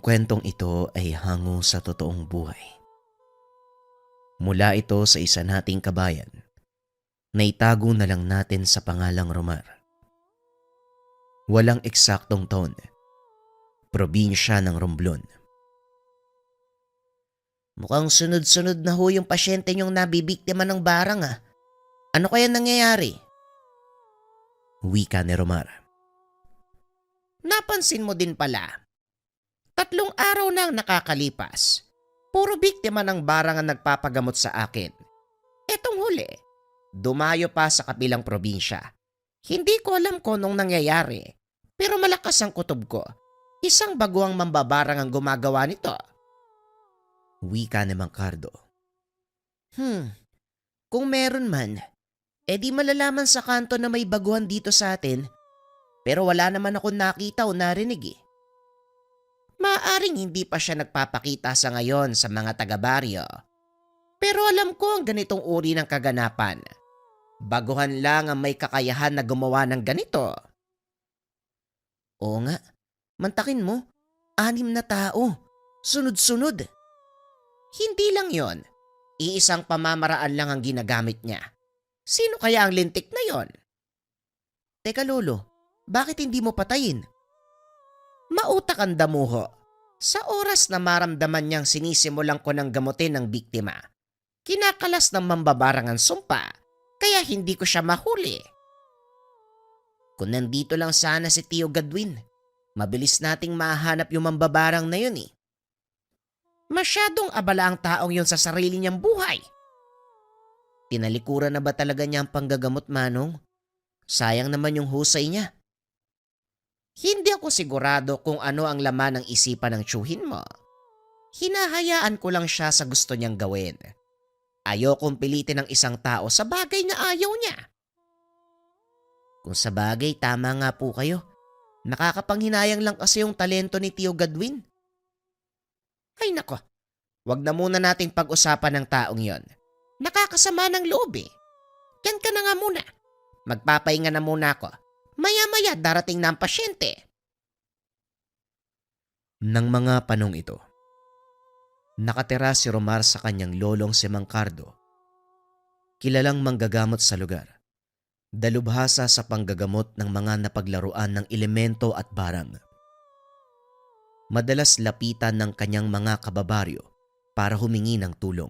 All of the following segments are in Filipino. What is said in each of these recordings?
kwentong ito ay hango sa totoong buhay. Mula ito sa isa nating kabayan na itago na lang natin sa pangalang Romar. Walang eksaktong taon, probinsya ng Romblon. Mukhang sunod-sunod na ho yung pasyente niyong nabibiktima ng barang ah. Ano kaya nangyayari? Wika ni Romar. Napansin mo din pala. 3 araw na ang nakakalipas. Puro biktima ng barang ang nagpapagamot sa akin. Etong huli, dumayo pa sa kabilang probinsya. Hindi ko alam kung anong nangyayari. Pero malakas ang kutob ko. Isang baguang mambabarang ang gumagawa nito. Wika ni Mang Cardo. Kung meron man, di malalaman sa kanto na may baguhan dito sa atin. Pero wala naman ako nakita o narinig eh. Maaring hindi pa siya nagpapakita sa ngayon sa mga taga-baryo. Pero alam ko ang ganitong uri ng kaganapan. Baguhan lang ang may kakayahan na gumawa ng ganito. Oo nga, mantakin mo, 6 na tao, sunod-sunod. Hindi lang yon, iisang pamamaraan lang ang ginagamit niya. Sino kaya ang lintik na yon? Teka lolo, bakit hindi mo patayin? Mautak ang damuho. Sa oras na maramdaman niyang sinisimulan ko ng gamutin ng biktima, kinakalas ng mambabarang ang sumpa, kaya hindi ko siya mahuli. Kung nandito lang sana si Tio Gadwin, mabilis nating mahanap yung mambabarang na yun eh. Masyadong abala ang taong yun sa sarili niyang buhay. Tinalikuran na ba talaga niya ang panggagamot, Manong? Sayang naman yung husay niya. Hindi ako sigurado kung ano ang laman ng isipan ng tiyuhin mo. Hinahayaan ko lang siya sa gusto niyang gawin. Ayokong pilitin ng isang tao sa bagay na ayaw niya. Kung sa bagay, tama nga po kayo. Nakakapanghinayang lang kasi yung talento ni Tio Gadwin. Ay nako, wag na muna nating pag-usapan ng taong yon. Nakakasama ng loob eh. Yan ka na nga muna. Magpapahinga na muna ako. Maya-maya darating na ang pasyente. Nang mga panong ito, nakatira si Romar sa kanyang lolong si Mang Cardo. Kilalang manggagamot sa lugar. Dalubhasa sa panggagamot ng mga napaglaruan ng elemento at barang. Madalas lapitan ng kanyang mga kababaryo para humingi ng tulong.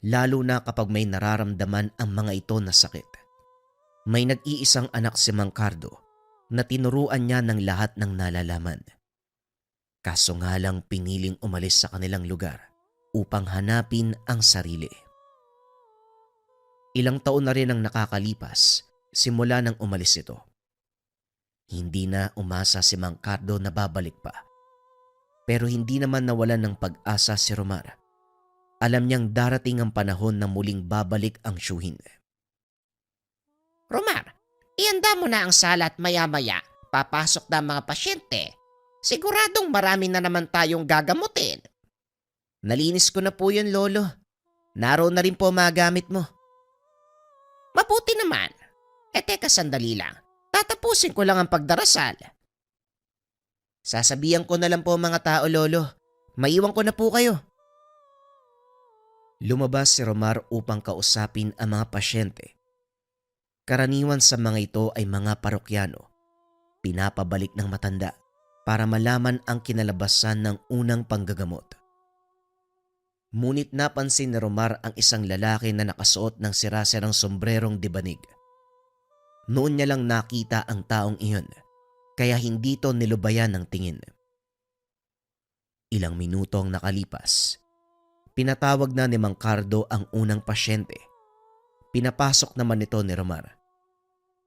Lalo na kapag may nararamdaman ang mga ito na sakit. May nag-iisang anak si Mang Cardo na tinuruan niya ng lahat ng nalalaman. Kaso nga lang piniling umalis sa kanilang lugar upang hanapin ang sarili. Ilang taon na rin ang nakakalipas simula nang umalis ito. Hindi na umasa si Mang Cardo na babalik pa. Pero hindi naman nawalan ng pag-asa si Romar. Alam niyang darating ang panahon na muling babalik ang tiyuhin. Romar, ihanda mo na ang sala at maya-maya papasok na ang mga pasyente. Siguradong marami na naman tayong gagamutin. Nalinis ko na po yun, Lolo. Naroon na rin po mga gamit mo. Mabuti naman. Teka sandali lang. Tatapusin ko lang ang pagdarasal. Sasabihan ko na lang po mga tao, Lolo. Maiwan ko na po kayo. Lumabas si Romar upang kausapin ang mga pasyente. Karaniwan sa mga ito ay mga parokyano. Pinapabalik ng matanda para malaman ang kinalabasan ng unang panggagamot. Ngunit napansin ni Romar ang isang lalaki na nakasuot ng sirasirang sombrerong dibanig. Noon niya lang nakita ang taong iyon, kaya hindi ito nilubayan ng tingin. Ilang minuto ang nakalipas. Pinatawag na ni Mang Cardo ang unang pasyente. Pinapasok naman ito ni Romar.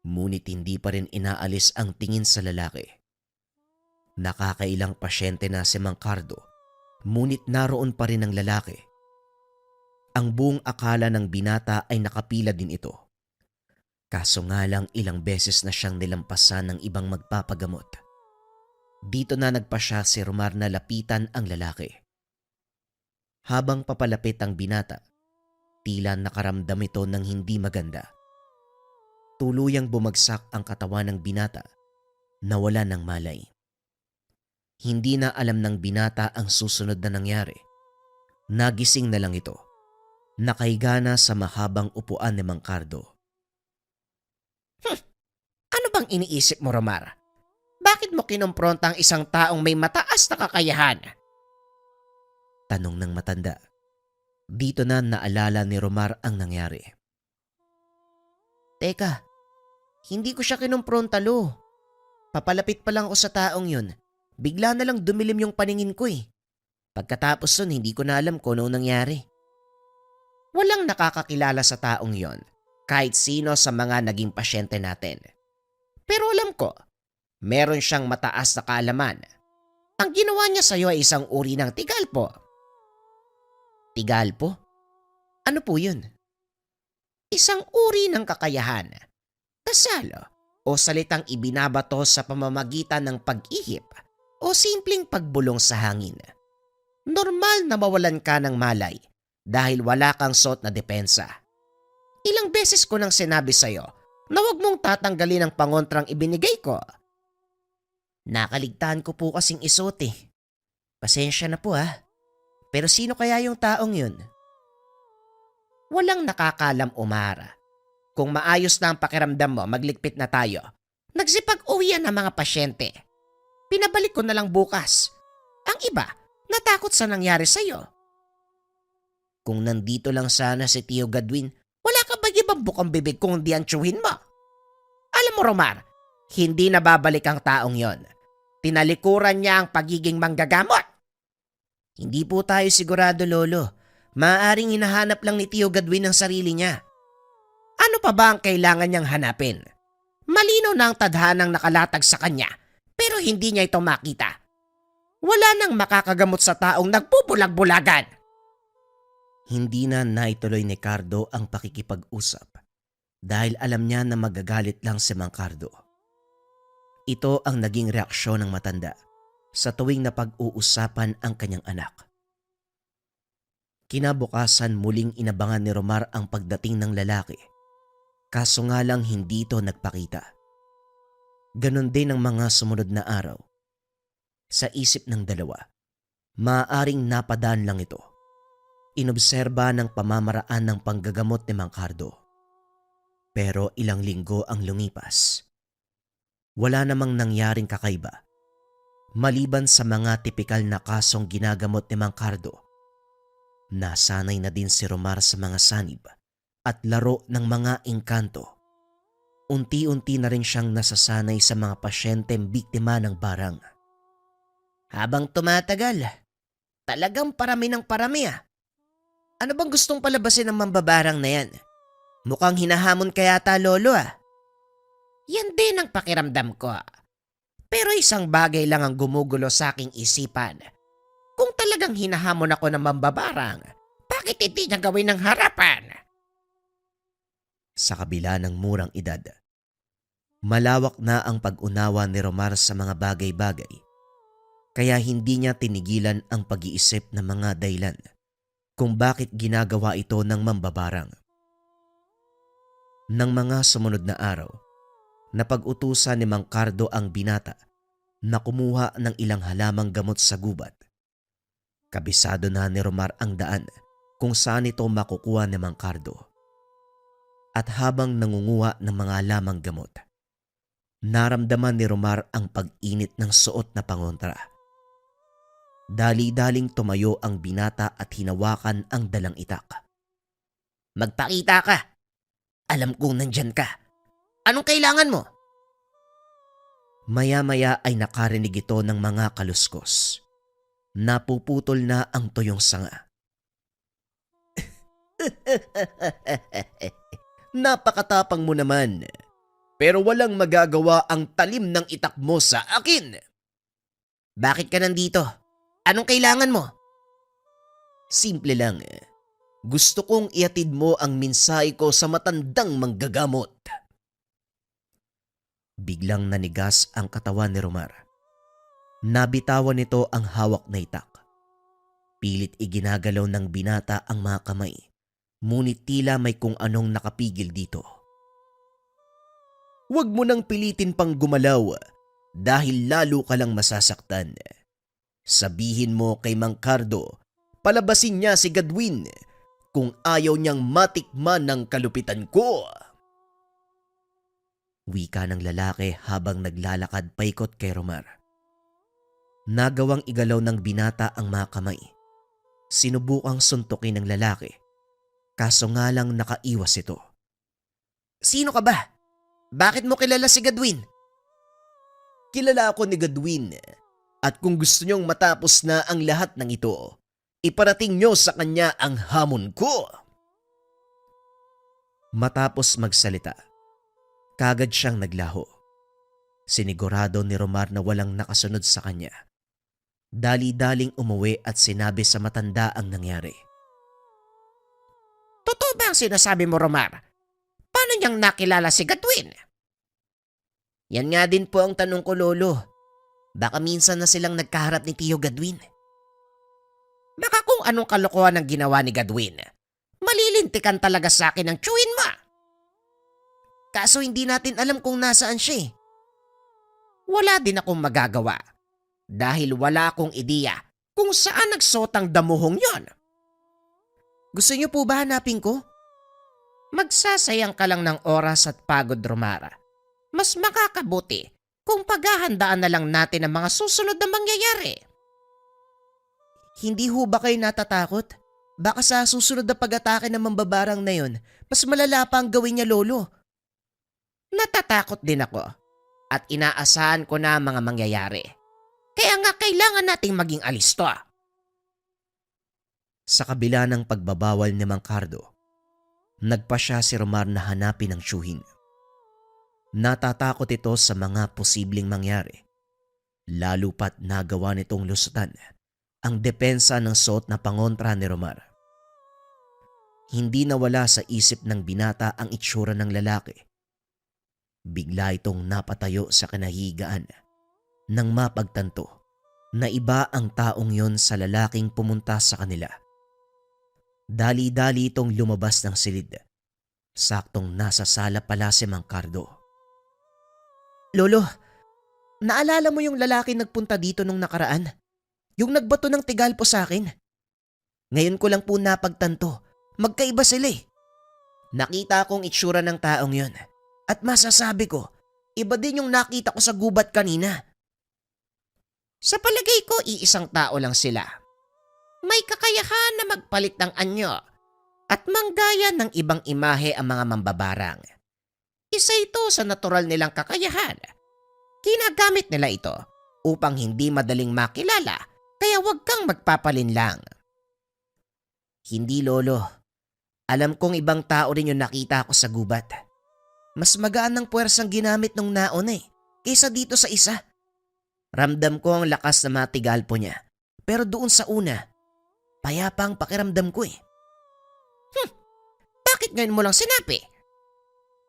Ngunit hindi pa rin inaalis ang tingin sa lalaki. Nakakailang pasyente na si Mang Cardo, ngunit naroon pa rin ang lalaki. Ang buong akala ng binata ay nakapila din ito. Kaso nga lang ilang beses na siyang nilampasan ng ibang magpapagamot. Dito na nagpasya si Romar na lapitan ang lalaki. Habang papalapit ang binata, tila nakaramdam ito ng hindi maganda. Tuluyang bumagsak ang katawan ng binata, nawala ng malay. Hindi na alam ng binata ang susunod na nangyari. Nagising na lang ito. Nakahiga na sa mahabang upuan ni Mang Cardo. Ano bang iniisip mo, Romar? Bakit mo kinumpronta ang isang taong may mataas na kakayahan? Tanong ng matanda. Dito na naalala ni Romar ang nangyari. Teka, hindi ko siya kinumpronta, Lo. Papalapit pa lang ako sa taong yun. Bigla na lang dumilim yung paningin ko eh. Pagkatapos nun, hindi ko na alam kung ano nangyari. Walang nakakakilala sa taong yon, kahit sino sa mga naging pasyente natin. Pero alam ko, meron siyang mataas na kaalaman. Ang ginawa niya sa'yo ay isang uri ng tigalpo. Tigalpo? Ano po yun? Isang uri ng kakayahan. Dasal o salitang ibinabato sa pamamagitan ng pag-ihip o simpleng pagbulong sa hangin. Normal na mawalan ka ng malay dahil wala kang suot na depensa. Ilang beses ko nang sinabi sa'yo na huwag mong tatanggalin ang pangontrang ibinigay ko. Nakaligtaan ko po kasing isuot eh. Pasensya na po ah. Pero sino kaya yung taong yun? Walang nakakalam, Umara. Kung maayos na ang pakiramdam mo, magligpit na tayo. Nagsipag-uwian ang mga pasyente. Pinabalik ko na lang bukas. Ang iba, natakot sa nangyari sa'yo. Kung nandito lang sana si Tio Gadwin, wala ka ba ibang bukang bibig kung hindi ang tsuhin mo? Alam mo, Romar, hindi na babalik ang taong yon. Tinalikuran niya ang pagiging manggagamot. Hindi po tayo sigurado, Lolo. Maaaring hinahanap lang ni Tio Gadwin ang sarili niya. Ano pa ba ang kailangan niyang hanapin? Malinaw na ang tadhanang nakalatag sa kanya, pero hindi niya ito makita. Wala nang makakagamot sa taong nagbubulag-bulagan. Hindi na naituloy ni Cardo ang pakikipag-usap dahil alam niya na magagalit lang si Mang Cardo. Ito ang naging reaksyon ng matanda sa tuwing napag-uusapan ang kanyang anak. Kinabukasan muling inabangan ni Romar ang pagdating ng lalaki, kaso nga lang hindi ito nagpakita. Ganon din ang mga sumunod na araw. Sa isip ng dalawa, maaaring napadaan lang ito. Inobserba ng pamamaraan ng panggagamot ni Mang Cardo. Pero ilang linggo ang lumipas. Wala namang nangyaring kakaiba. Maliban sa mga tipikal na kasong ginagamot ni Mang Cardo, nasanay na din si Romar sa mga sanib at laro ng mga engkanto. Unti-unti na rin siyang nasasanay sa mga pasyenteng biktima ng barang. Habang tumatagal, talagang parami ng parami ah. Ano bang gustong palabasin ng mambabarang na yan? Mukhang hinahamon ka yata, Lolo ah. Yan din ang pakiramdam ko. Pero isang bagay lang ang gumugulo sa aking isipan. Kung talagang hinahamon ako ng mambabarang, bakit hindi niya gawin ng harapan? Sa kabila ng murang edad, malawak na ang pag-unawa ni Romar sa mga bagay-bagay, kaya hindi niya tinigilan ang pag-iisip ng mga dahilan kung bakit ginagawa ito ng mambabarang. Nang mga sumunod na araw, napag-utusan ni Mang Cardo ang binata na kumuha ng ilang halamang gamot sa gubat. Kabisado na ni Romar ang daan kung saan ito makukuha ni Mang Cardo. At habang nangunguha ng mga halamang gamot, naramdaman ni Romar ang pag-init ng suot na pangontra. Dali-daling tumayo ang binata at hinawakan ang dalang itak. Magpakita ka. Alam kong nandyan ka. Anong kailangan mo? Maya-maya ay nakarinig ito ng mga kaluskos. Napuputol na ang tuyong sanga. Napakatapang mo naman. Pero walang magagawa ang talim ng itak mo sa akin. Bakit ka nandito? Anong kailangan mo? Simple lang. Gusto kong iatid mo ang mensahe ko sa matandang manggagamot. Biglang nanigas ang katawan ni Romar. Nabitawan nito ang hawak na itak. Pilit iginagalaw ng binata ang mga kamay, ngunit tila may kung anong nakapigil dito. Huwag mo nang pilitin pang gumalaw dahil lalo ka lang masasaktan. Sabihin mo kay Mang Cardo, palabasin niya si Gadwin kung ayaw niyang matikman ng kalupitan ko. Wika ng lalaki habang naglalakad paikot kay Romar. Nagawang igalaw ng binata ang mga kamay. Sinubukang suntukin ng lalaki, kaso nga lang nakaiwas ito. Sino ka ba? Bakit mo kilala si Gadwin? Kilala ako ni Gadwin at kung gusto niyong matapos na ang lahat ng ito, iparating niyo sa kanya ang hamon ko. Matapos magsalita, kagad siyang naglaho. Sinigurado ni Romar na walang nakasunod sa kanya. Dali-daling umuwi at sinabi sa matanda ang nangyari. Totoo ba ang sinasabi mo, Romar? Paano niyang nakilala si Gadwin? Yan nga din po ang tanong ko, Lolo. Baka minsan na silang nagkaharap ni Tio Gadwin. Baka kung anong kalokohan ang ginawa ni Gadwin, malilintikan talaga sa akin ang tiyuhin mo. Kaso hindi natin alam kung nasaan siya. Wala din akong magagawa dahil wala akong ideya kung saan nagsuot ang damuhong yon. Gusto niyo po ba hanapin ko? Magsasayang ka lang ng oras at pagod, Romara. Mas makakabuti kung paghahandaan na lang natin ang mga susunod na mangyayari. Hindi ho ba kayo natatakot? Baka sa susunod na pag-atake ng mambabarang na yon, mas malala pa ang gawin niya, Lolo. Natatakot din ako at inaasahan ko na ang mga mangyayari. Kaya nga kailangan nating maging alisto. Sa kabila ng pagbabawal ni Mang Cardo, nagpa siya si Romar na hanapin ang tiyuhin. Natatakot ito sa mga posibleng mangyari, lalo pat nagawa nitong lusutan ang depensa ng suot na pangontra ni Romar. Hindi nawala sa isip ng binata ang itsura ng lalaki. Bigla itong napatayo sa kanahigaan nang mapagtanto na iba ang taong yon sa lalaking pumunta sa kanila. Dali-dali itong lumabas ng silid. Saktong nasa sala pala si Mang Cardo. Lolo, naalala mo yung lalaki nagpunta dito nung nakaraan? Yung nagbato ng tigalpo sa akin? Ngayon ko lang po napagtanto, magkaiba sila eh. Nakita kong itsura ng taong yon. At masasabi ko, iba din yung nakita ko sa gubat kanina. Sa palagay ko, iisang tao lang sila. May kakayahan na magpalit ng anyo at manggaya ng ibang imahe ang mga mambabarang. Isa ito sa natural nilang kakayahan. Ginagamit nila ito upang hindi madaling makilala, kaya huwag kang magpapalinlang. Hindi, Lolo. Alam kong ibang tao rin yung nakita ko sa gubat. Mas magaan ng puwersang ginamit nung nauna kaysa dito sa isa. Ramdam ko ang lakas na matigalpo niya. Pero doon sa una, payapa ang pakiramdam ko . Bakit ngayon mo lang sinabi?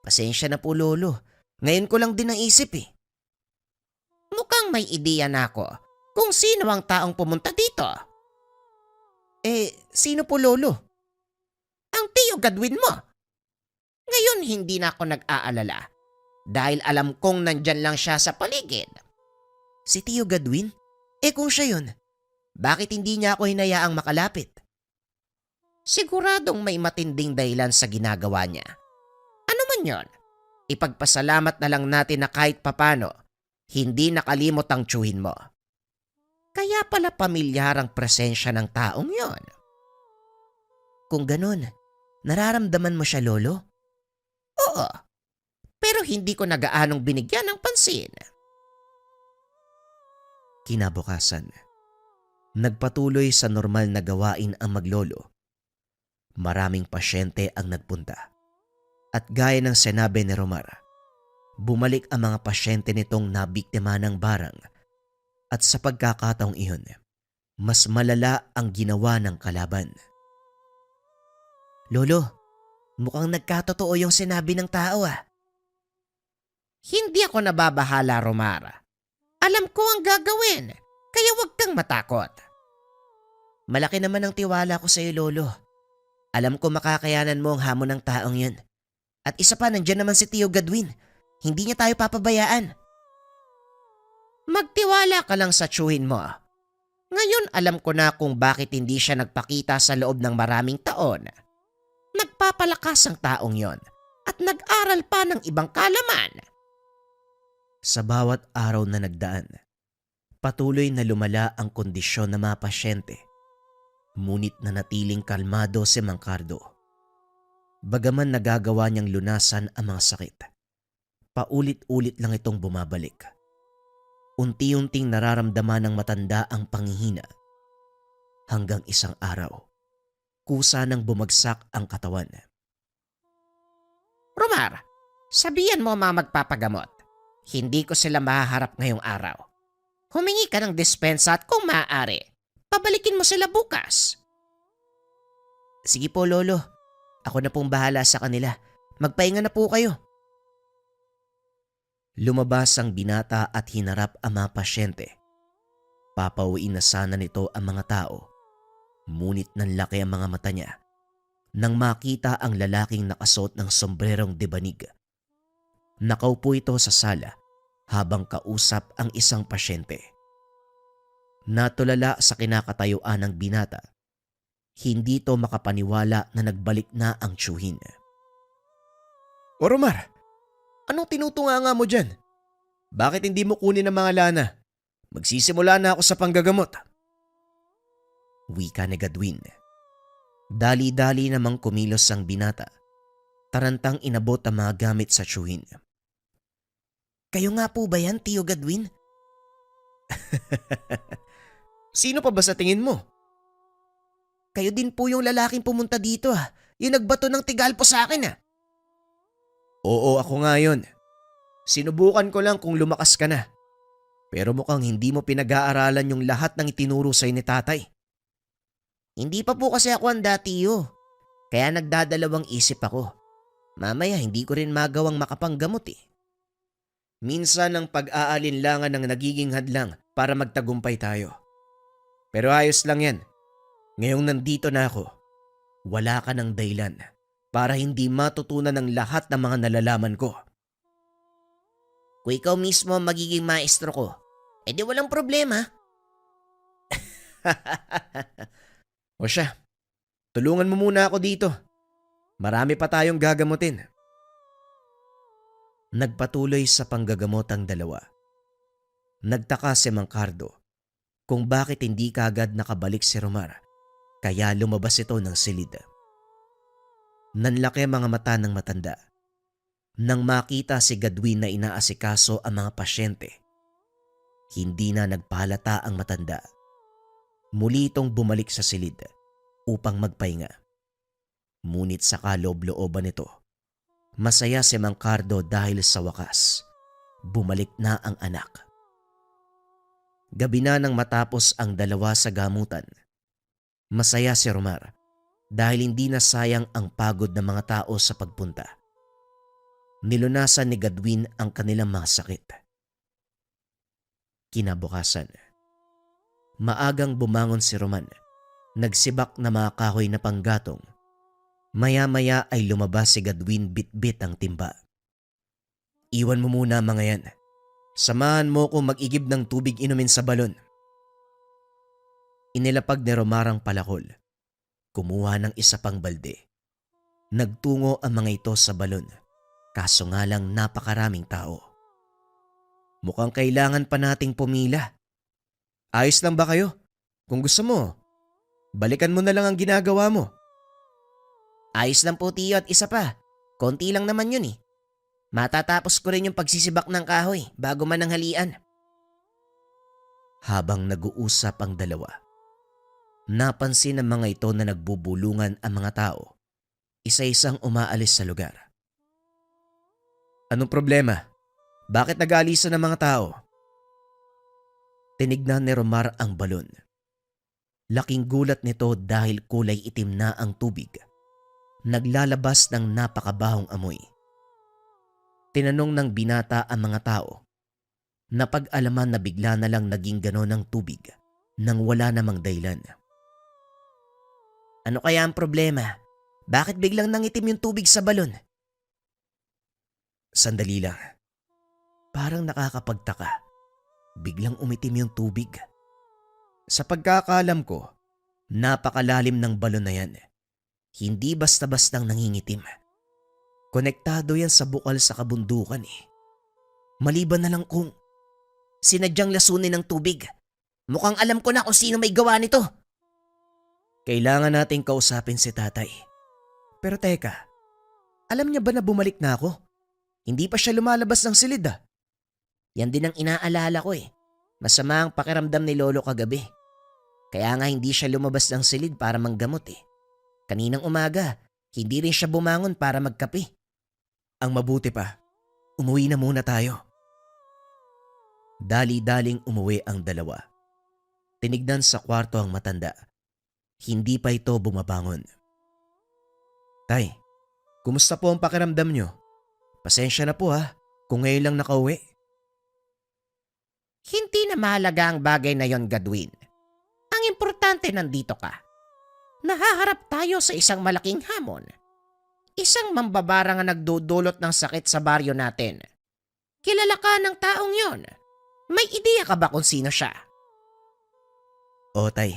Pasensya na po, Lolo. Ngayon ko lang din naisip . Mukhang may ideya na ako kung sino ang taong pumunta dito. Sino po, Lolo? Ang Tio Gadwin mo. Ngayon hindi na ako nag-aalala dahil alam kong nandyan lang siya sa paligid. Si Tio Gadwin? Kung siya yun, bakit hindi niya ako hinayaang makalapit? Siguradong may matinding dahilan sa ginagawa niya. Ano man yon? Ipagpasalamat na lang natin na kahit papano, hindi nakalimot ang tiyuhin mo. Kaya pala pamilyar ang presensya ng taong yon. Kung ganun, nararamdaman mo siya, Lolo? Oo, pero hindi ko nagaanong binigyan ng pansin. Kinabukasan, nagpatuloy sa normal na gawain ang maglolo. Maraming pasyente ang nagpunta. At gaya ng sinabi ni Romar, bumalik ang mga pasyente nitong nabiktima ng barang. At sa pagkakataong iyon, mas malala ang ginawa ng kalaban. Lolo, mukhang nagkatotoo yung sinabi ng tao . Hindi ako nababahala, Romar. Alam ko ang gagawin, kaya huwag kang matakot. Malaki naman ang tiwala ko sa iyo, Lolo. Alam ko makakayanan mo ang hamon ng taong yun. At isa pa, nandiyan naman si Tio Gadwin. Hindi niya tayo papabayaan. Magtiwala ka lang sa tiyuhin mo. Ngayon alam ko na kung bakit hindi siya nagpakita sa loob ng maraming taon. Nagpapalakas ang taong yon at nag-aral pa ng ibang kalaman. Sa bawat araw na nagdaan, patuloy na lumala ang kondisyon ng mga pasyente. Ngunit nanatiling kalmado si Mang Cardo. Bagaman nagagawa niyang lunasan ang mga sakit, paulit-ulit lang itong bumabalik. Unti-unting nararamdaman ng matanda ang panghihina. Hanggang isang araw, kusa nang bumagsak ang katawan. Romar, sabihan mo mga magpapagamot. Hindi ko sila mahaharap ngayong araw. Humingi ka ng dispensa at kung maaari, pabalikin mo sila bukas. Sige po, Lolo. Ako na pong bahala sa kanila. Magpahinga na po kayo. Lumabas ang binata at hinarap ang mga pasyente. Papauwiin na sana nito ang mga tao. Ngunit nanlaki ang mga mata niya nang makita ang lalaking nakasuot ng sombrerong debanig. Nakaupo ito sa sala habang kausap ang isang pasyente. Natulala sa kinakatayuan ng binata. Hindi to makapaniwala na nagbalik na ang tiyuhin. Oromar, anong tinutunganga mo dyan? Bakit hindi mo kunin ang mga lana? Magsisimula na ako sa panggagamot. Wika ni Gadwin. Dali-dali namang kumilos ang binata. Tarantang inabot ang mga gamit sa tiyuhin. Kayo nga po ba yan, Tio Gadwin? Sino pa ba sa tingin mo? Kayo din po yung lalaking pumunta dito Yung nagbato ng tigalpo sa akin Oo, ako nga yun. Sinubukan ko lang kung lumakas ka na. Pero mukhang hindi mo pinag-aaralan yung lahat ng itinuro sa'yo ni tatay. Hindi pa po kasi ako handa, Tio. Kaya nagdadalawang isip ako. Mamaya hindi ko rin magawang makapanggamot Minsan ang pag-aalinlangan ng nagiging hadlang para magtagumpay tayo. Pero ayos lang yan. Ngayong nandito na ako, wala ka ng dahilan para hindi matutunan ng lahat ng mga nalalaman ko. Kung ikaw mismo ang magiging maestro ko, edi walang problema. O siya, tulungan mo muna ako dito. Marami pa tayong gagamutin. Nagpatuloy sa panggagamot ang dalawa. Nagtaka si Mang Cardo kung bakit hindi kaagad nakabalik si Romar, kaya lumabas ito ng silid. Nanlaki ang mga mata ng matanda. Nang makita si Gadwin na inaasikaso ang mga pasyente, hindi na nagpahalata ang matanda. Muli itong bumalik sa silid upang magpahinga. Ngunit sa kaloob-looban nito, masaya si Mang Cardo dahil sa wakas, bumalik na ang anak. Gabi na nang matapos ang dalawa sa gamutan. Masaya si Romar dahil hindi na sayang ang pagod ng mga tao sa pagpunta. Nilunasan ni Gadwin ang kanilang mga sakit. Kinabukasan, maagang bumangon si Roman, nagsibak na mga kahoy na panggatong. Maya-maya ay lumabas si Gadwin bit-bit ang timba. Iwan mo muna mga yan. Samahan mo ko mag-igib ng tubig inumin sa balon. Inilapag ni Romar ang palakol. Kumuha ng isa pang balde. Nagtungo ang mga ito sa balon, kaso nga lang napakaraming tao. Mukhang kailangan pa nating pumila. Ayos lang ba kayo? Kung gusto mo, balikan mo na lang ang ginagawa mo. Ayos lang po, Tio, at isa pa. Konti lang naman yun Matatapos ko rin yung pagsisibak ng kahoy bago man ang halian. Habang nag-uusap ang dalawa, napansin ng mga ito na nagbubulungan ang mga tao. Isa-isang umaalis sa lugar. Anong problema? Bakit nag-aalisan ng mga tao? Tinignan ni Romar ang balon. Laking gulat nito dahil kulay itim na ang tubig. Naglalabas ng napakabahong amoy. Tinanong ng binata ang mga tao. Napag-alaman na bigla na lang naging ganon ang tubig nang wala namang dahilan. Ano kaya ang problema? Bakit biglang nangitim yung tubig sa balon? Sandali lang. Parang nakakapagtaka. Biglang umitim yung tubig. Sa pagkakaalam ko, napakalalim ng balon na yan. Hindi basta-bastang nangingitim. Konektado yan sa bukal sa kabundukan eh. Maliban na lang kung Sinadyang lasunin ng tubig. Mukhang alam ko na kung sino may gawa nito. kailangan nating kausapin si tatay. Pero teka, alam niya ba na bumalik na ako? Hindi pa siya lumalabas ng silid ah. Yan din ang inaalala ko eh. Masama ang pakiramdam ni Lolo kagabi. Kaya nga hindi siya lumabas ng silid para manggamot eh. Kaninang umaga, hindi rin siya bumangon para magkape. Ang mabuti pa, umuwi na muna tayo. Dali-daling umuwi ang dalawa. Tinignan sa kwarto ang matanda. Hindi pa ito bumabangon. Tay, kumusta po ang pakiramdam nyo? Pasensya na po ha, kung ngayon lang nakauwi. Hindi na mahalaga ang bagay na yon, Gadwin. Ang importante nandito ka. Nahaharap tayo sa isang malaking hamon. Isang mambabara nga nagdudulot ng sakit sa baryo natin. Kilala ka ng taong yon. May ideya ka ba kung sino siya? O tay,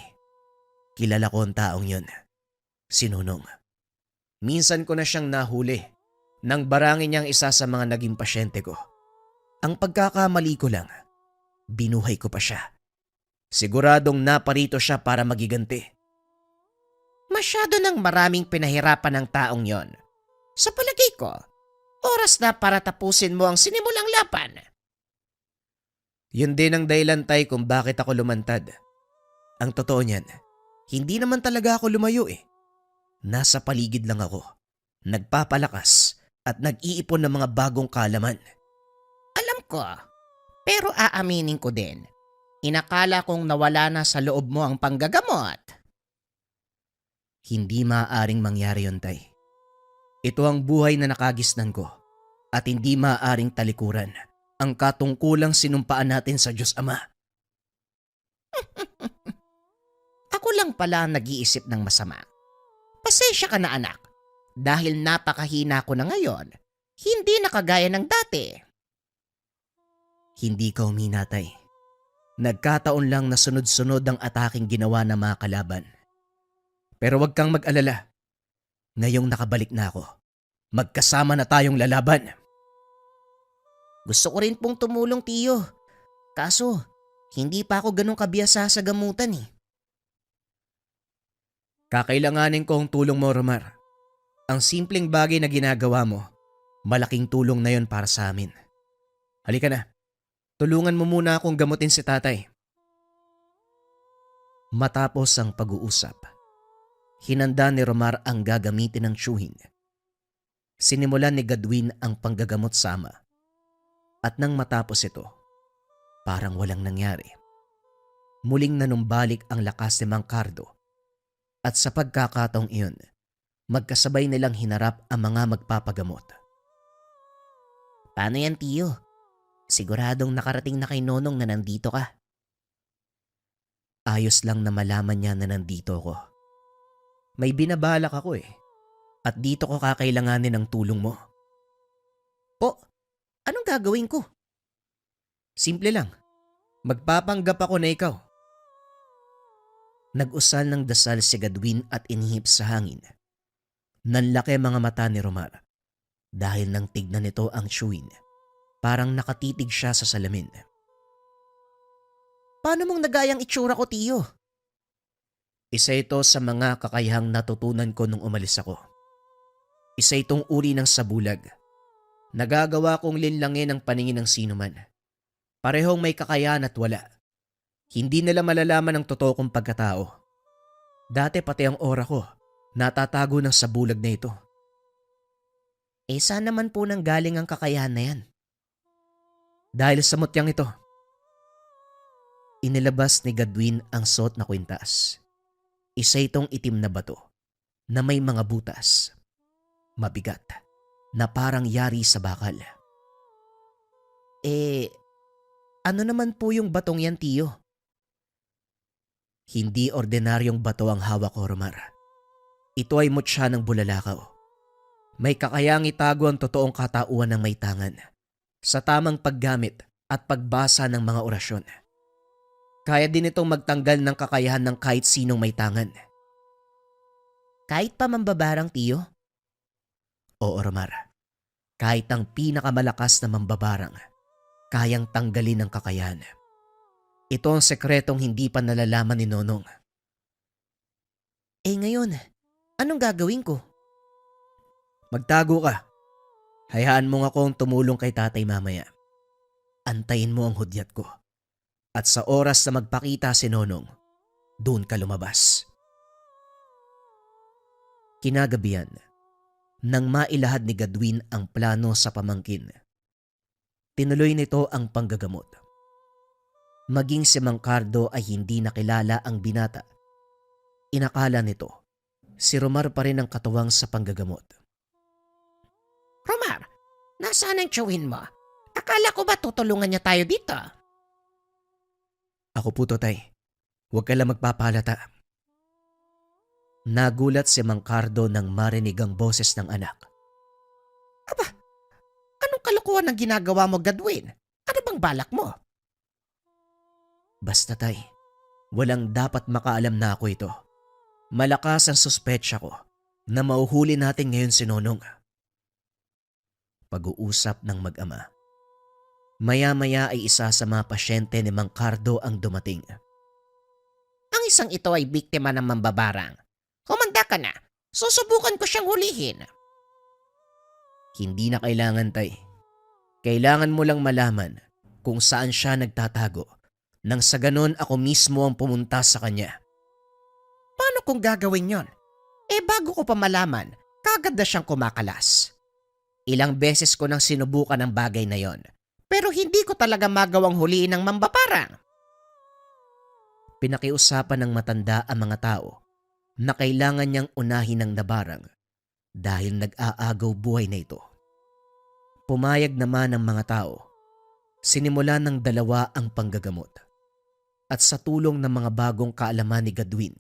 kilala ko ang taong yon. Si Nonong. Minsan ko na siyang nahuli nang barangin niyang isa sa mga naging pasyente ko. Ang pagkakamali ko lang, binuhay ko pa siya. Siguradong naparito siya para magiganti. Masyado nang maraming pinahirapan ng taong yon. Sa palagay ko, oras na para tapusin mo ang sinimulang laban. Yun din ang dahilan tay kung bakit ako lumantad. Ang totoo niyan, hindi naman talaga ako lumayo eh. Nasa paligid lang ako, nagpapalakas at nag-iipon ng mga bagong kaalaman. Alam ko, pero aaminin ko din. Inakala kong nawala na sa loob mo ang panggagamot. Hindi maaaring mangyari yun tay. Ito ang buhay na nakagisnan ko at hindi maaaring talikuran ang katungkulang sinumpaan natin sa Diyos Ama. Ako lang pala ang nag-iisip ng masama. Pasensya ka na anak, dahil napakahina ko na ngayon, hindi na kagaya ng dati. Hindi ka uminatay. Nagkataon lang na sunod-sunod ang ataking ginawa ng mga kalaban. Pero wag kang mag-alala. Ngayong nakabalik na ako, magkasama na tayong lalaban. Gusto ko rin pong tumulong, tiyo. Kaso, hindi pa ako ganun kabiyasa sa gamutan eh. Kakailanganin ko ang tulong mo, Romar. Ang simpleng bagay na ginagawa mo, malaking tulong na yon para sa amin. Halika na, tulungan mo muna akong gamutin si tatay. Matapos ang pag-uusap, hinanda ni Romar ang gagamitin ng tiyuhin. Sinimulan ni Gadwin ang panggagamot sa ama. At nang matapos ito, parang walang nangyari. Muling nanumbalik ang lakas ni Mang Cardo. At sa pagkakataong iyon, magkasabay nilang hinarap ang mga magpapagamot. Paano yan, tiyo? Siguradong nakarating na kay Nonong na nandito ka. Ayos lang na malaman niya na nandito ako. May binabalak ako eh. At dito ko kakailanganin ng tulong mo. Po, anong gagawin ko? Simple lang. Magpapanggap ako na ikaw. Nag-usal ng dasal si Gadwin at inihip sa hangin. Nanlaki mga mata ni Romar dahil nang tignan nito ang tiyuhin. Parang nakatitig siya sa salamin. Paano mong nagayang itsura ko, tiyo? Isa ito sa mga kakayahang natutunan ko nung umalis ako. Isa itong uri ng sabulag. Nagagawa kong linlangin ang paningin ng sinuman. Parehong may kakayahan at wala. Hindi nila malalaman ang totoo kong pagkatao. Dati pati ang aura ko, natatago ng sabulag na ito. Saan naman po nang galing ang kakayahan na yan? Dahil sa mutyang ito. Inilabas ni Gadwin ang suot na kwintas. Isa itong itim na bato na may mga butas. Mabigat na parang yari sa bakal. Ano naman po yung batong yan, tiyo? Hindi ordinaryong bato ang hawak ko, Romar. Ito ay mutya ng bulalakaw. May kakayang itago ang totoong katauhan ng may tangan sa tamang paggamit at pagbasa ng mga orasyon. Kaya din itong magtanggal ng kakayahan ng kahit sinong may tangan. Kahit pa mambabarang, tiyo? Oo, Romar. Kahit ang pinakamalakas na mambabarang, kayang tanggalin ang kakayahan. Ito ang sekretong hindi pa nalalaman ni Nonong. Ngayon, anong gagawin ko? Magtago ka. Hayaan mo nga akong tumulong kay tatay mamaya. Antayin mo ang hudyat ko. At sa oras na magpakita si Nonong, doon ka lumabas. Kinagabihan, nang mailahad ni Gadwin ang plano sa pamangkin, tinuloy nito ang panggagamot. Maging si Mang Cardo ay hindi nakilala ang binata. Inakala nito, si Romar pa rin ang katuwang sa panggagamot. Romar, nasaan ang tiyuhin mo? Akala ko ba tutulungan niya tayo dito? Ako po to, tay. Huwag ka lang magpapalata. Nagulat si Mang Cardo nang marinig ang boses ng anak. Aba, anong kalokohan ang ginagawa mo, Gadwin? Ano bang balak mo? Basta, tay, walang dapat makaalam na ako ito. Malakas ang suspetsya ko na mauhuli natin ngayon si Nonong. Pag-uusap ng mag-ama. Maya-maya ay isa sa mga pasyente ni Mang Cardo ang dumating. Ang isang ito ay biktima ng mambabarang. Humanda ka na. Susubukan ko siyang hulihin. Hindi na kailangan, tay. Kailangan mo lang malaman kung saan siya nagtatago. Nang sa ganon ako mismo ang pumunta sa kanya. Paano kung gagawin yon? Bago ko pa malaman, kagad na siyang kumakalas. Ilang beses ko nang sinubukan ang bagay na yon, pero hindi ko talaga magawang huliin ng mambabarang. Pinakiusapan ng matanda ang mga tao na kailangan niyang unahin ng nabarang dahil nag-aagaw buhay na ito. Pumayag naman ang mga tao. Sinimulan ng dalawa ang panggagamot. At sa tulong ng mga bagong kaalaman ni Gadwin,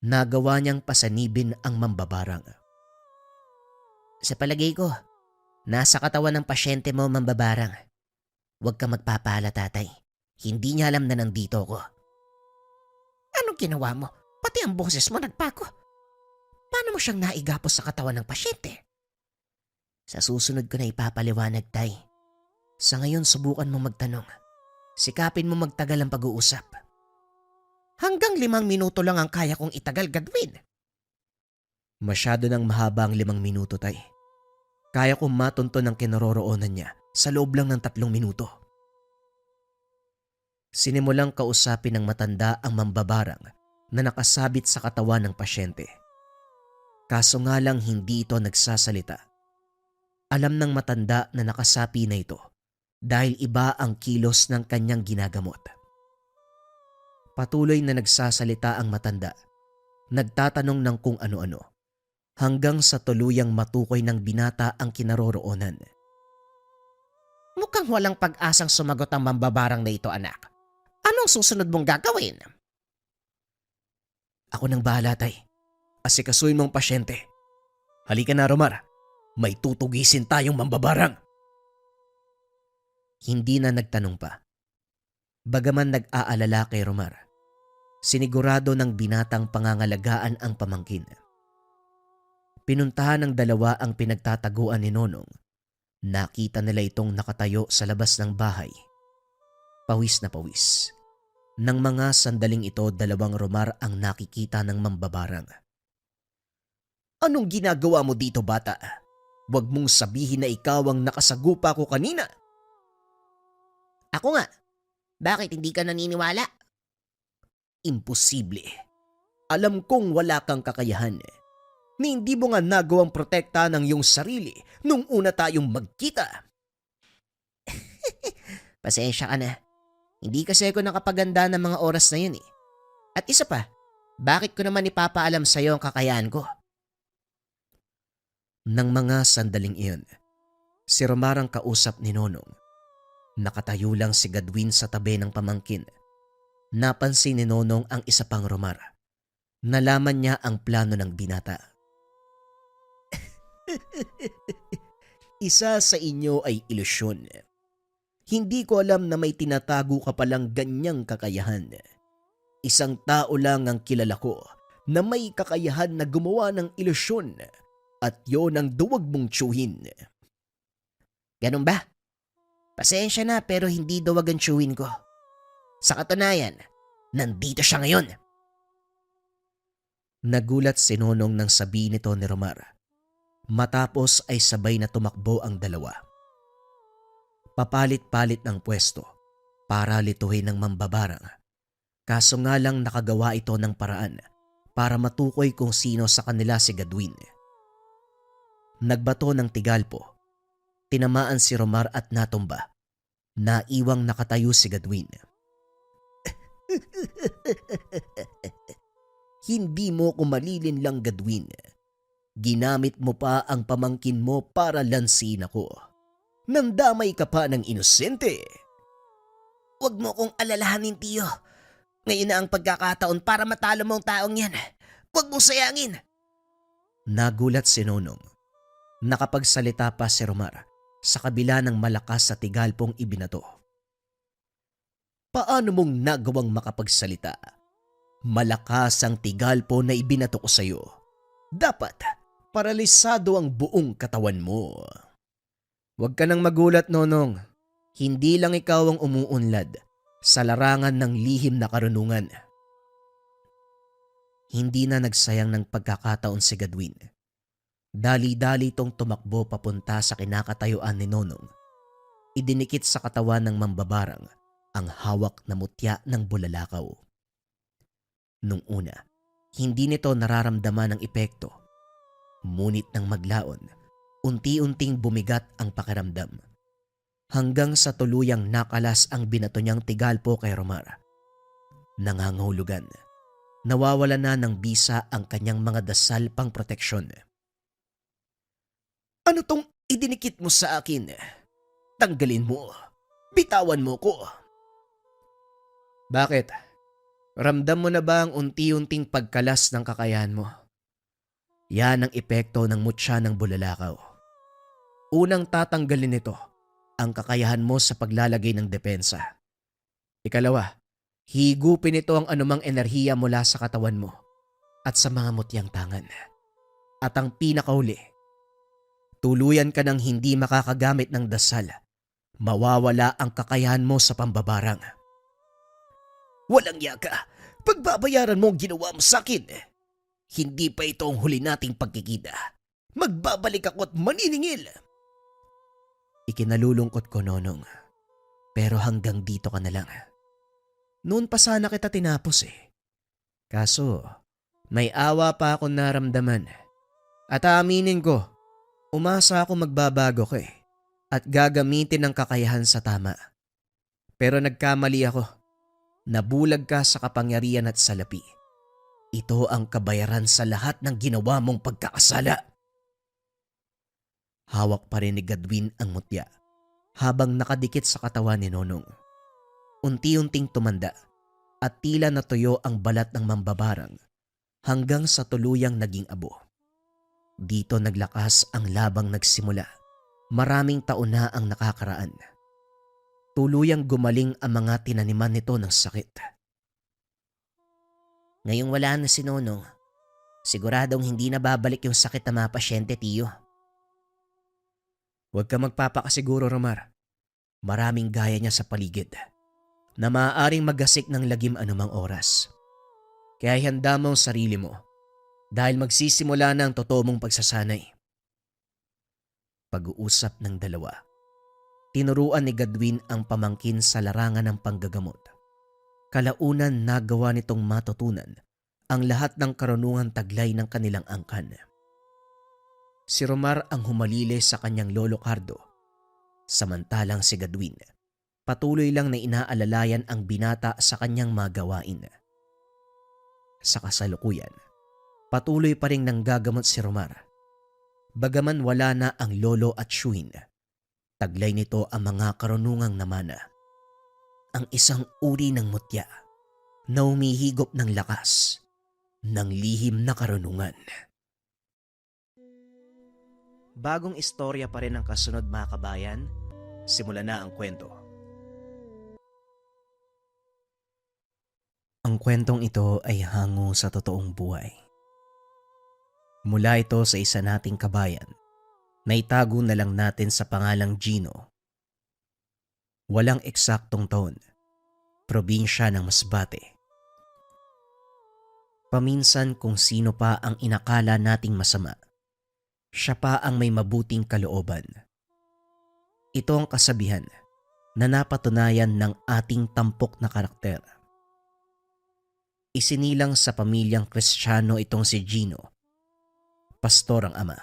nagawa niyang pasanibin ang mambabarang. Sa palagay ko, nasa katawan ng pasyente mo, mambabarang. Huwag ka magpapala, tatay. Hindi niya alam na nandito ako. Anong ginawa mo? Pati ang boses mo nagbago. Paano mo siyang naigapos sa katawan ng pasyente? Sa susunod ko na ipapaliwanag, tay. Sa ngayon, subukan mo magtanong. Sikapin mo magtagal ang pag-uusap. Hanggang 5 minuto lang ang kaya kong itagal, Gadwin. Masyado nang mahaba ang 5 minuto, tay. Kaya kong matunton ang kinaroroonan niya sa loob lang ng 3 minuto. Sinimulang kausapin ng matanda ang mambabarang na nakasabit sa katawan ng pasyente. Kaso nga lang hindi ito nagsasalita. Alam ng matanda na nakasapi na ito dahil iba ang kilos ng kanyang ginagamot. Patuloy na nagsasalita ang matanda, nagtatanong ng kung ano-ano, hanggang sa tuluyang matukoy ng binata ang kinaroroonan. Mukhang walang pag-asang sumagot ang mambabarang na ito, anak. Anong susunod mong gagawin? Ako nang bahala, tay. Asikasuin mong pasyente. Halika na, Romar. May tutugisin tayong mambabarang. Hindi na nagtanong pa. Bagaman nag-aalala kay Romar, sinigurado ng binatang pangangalagaan ang pamangkin. Pinuntahan ng dalawa ang pinagtataguan ni Nonong. Nakita nila itong nakatayo sa labas ng bahay. Pawis na pawis. Nang mga sandaling ito, 2 Romar ang nakikita ng mambabarang. Anong ginagawa mo dito, bata? Huwag mong sabihin na ikaw ang nakasagupa ko kanina. Ako nga. Bakit hindi ka naniniwala? Imposible. Alam kong wala kang kakayahan. Ni hindi mo nga nagawang protekta ng iyong sarili nung una tayong magkita. Pasensya ka na. Hindi kasi ako nakapaganda ng mga oras na yun eh. At isa pa, bakit ko naman ipapaalam sa'yo ang kakayahan ko? Nang mga sandaling iyon, si Romar ang kausap ni Nonong. Nakatayo lang si Gadwin sa tabi ng pamangkin. Napansin ni Nonong ang isa pang Romar. Nalaman niya ang plano ng binata. Isa sa inyo ay ilusyon. Hindi ko alam na may tinatago ka palang ganyang kakayahan. Isang tao lang ang kilala ko na may kakayahan na gumawa ng ilusyon at yon ang duwag mong tsuhin. Ganun ba? Pasensya na pero hindi duwag ang chewin ko. Sa katunayan, nandito siya ngayon. Nagulat si Nonong nang sabihin nito ni Romar. Matapos ay sabay na tumakbo ang dalawa. Papalit-palit ng pwesto para lituhin ng mambabarang. Kaso nga lang nakagawa ito ng paraan para matukoy kung sino sa kanila si Gadwin. Nagbato ng tigalpo. Tinamaan si Romar at natumba. Naiwang nakatayo si Gadwin. Hindi mo ko malilin lang, Gadwin. Ginamit mo pa ang pamangkin mo para lansin ako. Nandamay ka pa ng inosente. Huwag mo kong alalahanin, tiyo. Ngayon na ang pagkakataon para matalo mo ang taong yan. Huwag mong sayangin. Nagulat si Nonong. Nakapagsalita pa si Romar sa kabila ng malakas sa tigalpong ibinato. Paano mong nagawang makapagsalita? Malakas ang tigalpo na ibinato ko sa'yo. Dapat paralisado ang buong katawan mo. Huwag ka nang magulat, Nonong. Hindi lang ikaw ang umuunlad sa larangan ng lihim na karunungan. Hindi na nagsayang ng pagkakataon si Gadwin. Dali-dali itong tumakbo papunta sa kinakatayuan ni Nonong. Idinikit sa katawan ng mambabarang ang hawak na mutya ng bulalakaw. Nung una, hindi nito nararamdaman ang epekto. Ngunit nang maglaon, unti-unting bumigat ang pakiramdam. Hanggang sa tuluyang nakalas ang binato niyang tigalpo kay Romar. Nangangahulugan, nawawala na ng bisa ang kanyang mga dasal pang proteksyon. Ano tong idinikit mo sa akin? Tanggalin mo. Bitawan mo ko. Bakit? Ramdam mo na ba ang unti-unting pagkalas ng kakayahan mo? Yan ang epekto ng mutya ng bulalakaw. Unang tatanggalin nito ang kakayahan mo sa paglalagay ng depensa. Ikalawa, higupin ito ang anumang enerhiya mula sa katawan mo at sa mga mutyang tangan. At ang pinakauli, tuluyan ka ng hindi makakagamit ng dasal. Mawawala ang kakayahan mo sa pambabarang. Walang yaka, pagbabayaran mo ang ginawa mo sa akin. Hindi pa ito ang huli nating pagkikita. Magbabalik ako at maniningil. Ikinalulungkot ko, Nonong. Pero hanggang dito ka na lang. Noon pa sana kita tinapos eh. Kaso, may awa pa akong naramdaman. At aaminin ko, umasa ako magbabago ka eh. At gagamitin ang kakayahan sa tama. Pero nagkamali ako. Nabulag ka sa kapangyarihan at salapi. Ito ang kabayaran sa lahat ng ginawa mong pagkakasala. Hawak pa rin ni Gadwin ang mutya habang nakadikit sa katawan ni Nonong. Unti-unting tumanda at tila natuyo ang balat ng mambabarang hanggang sa tuluyang naging abo. Dito naglakas ang labang nagsimula. Maraming taon na ang nakakaraan. Tuluyang gumaling ang mga tinaniman nito ng sakit. Ngayong wala na si Nonong, siguradong hindi na babalik yung sakit ng mga pasyente, tiyo. Huwag ka magpapakasiguro, Romar. Maraming gaya niya sa paligid na maaaring magasik ng lagim anumang oras. Kaya handa mo ang sarili mo dahil magsisimula na ang totoo mong pagsasanay. Pag-uusap ng dalawa. Tinuruan ni Gadwin ang pamangkin sa larangan ng panggagamot. Kalaunan nagawa nitong matutunan ang lahat ng karunungan taglay ng kanilang angkan. Si Romar ang humalili sa kanyang lolo Cardo. Samantalang si Gadwin, patuloy lang na inaalalayan ang binata sa kanyang magawain. Sa kasalukuyan, patuloy pa rin nanggagamot si Romar. Bagaman wala na ang lolo at Shuin, taglay nito ang mga karunungang namana. Ang isang uri ng mutya na humihigop ng lakas ng lihim na karunungan. Bagong istorya pa rin ang kasunod, mga kabayan. Simula na ang kwento. Ang kwentong ito ay hango sa totoong buhay. Mula ito sa isa nating kabayan na itago na lang natin sa pangalang Gino. Walang eksaktong taon, probinsya ng Masbate. Paminsan kung sino pa ang inakala nating masama, siya pa ang may mabuting kalooban. Ito ang kasabihan na napatunayan ng ating tampok na karakter. Isinilang sa pamilyang Kristiyano itong si Gino. Pastor ang ama,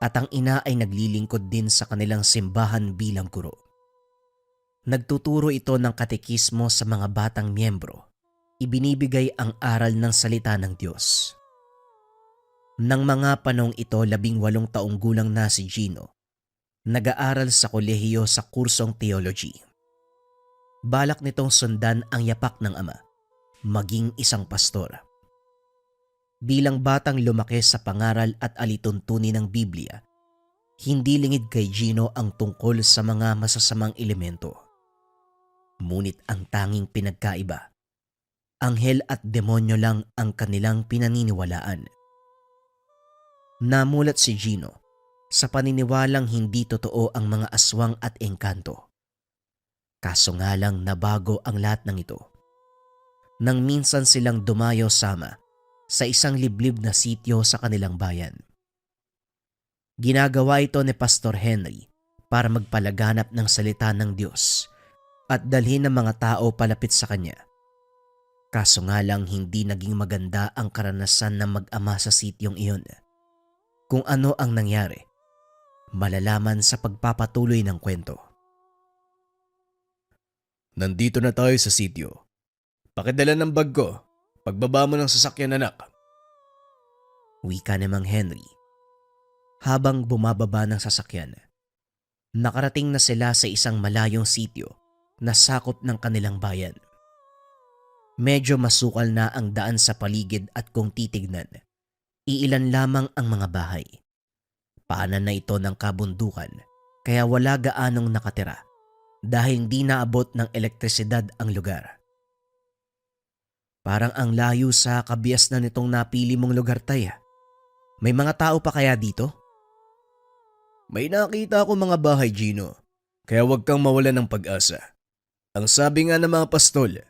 at ang ina ay naglilingkod din sa kanilang simbahan bilang guro. Nagtuturo ito ng katekismo sa mga batang miyembro. Ibinibigay ang aral ng salita ng Diyos. Nang mga panong ito 18 taong gulang na si Gino, nag-aaral sa kolehiyo sa kursong theology. Balak nitong sundan ang yapak ng ama, maging isang pastor. Bilang batang lumaki sa pangaral at alituntunin ng Biblia, hindi lingid kay Gino ang tungkol sa mga masasamang elemento. Ngunit ang tanging pinagkaiba, anghel at demonyo lang ang kanilang pinaniniwalaan. Namulat si Gino sa paniniwalang hindi totoo ang mga aswang at engkanto. Kaso nga lang nabago ang lahat ng ito nang minsan silang dumayo sama sa isang liblib na sityo sa kanilang bayan. Ginagawa ito ni Pastor Henry para magpalaganap ng salita ng Diyos at dalhin ng mga tao palapit sa kanya. Kaso nga lang hindi naging maganda ang karanasan ng mag-ama sa sityong iyon. Kung ano ang nangyari, malalaman sa pagpapatuloy ng kwento. Nandito na tayo sa sityo. Pakidala ng bag ko. Pagbaba mo ng sasakyan, anak. Wika ni Mang Henry. Habang bumababa ng sasakyan, nakarating na sila sa isang malayong sityo na sakop ng kanilang bayan. Medyo masukal na ang daan sa paligid at kung titignan, iilan lamang ang mga bahay. Paanan na ito ng kabundukan kaya wala gaanong nakatira dahil hindi naabot ng elektrisidad ang lugar. Parang ang layo sa kabias na nitong napili mong lugar, tay. May mga tao pa kaya dito? May nakita ako mga bahay, Gino. Kaya huwag kang mawalan ng pag-asa. Ang sabi nga ng mga pastol,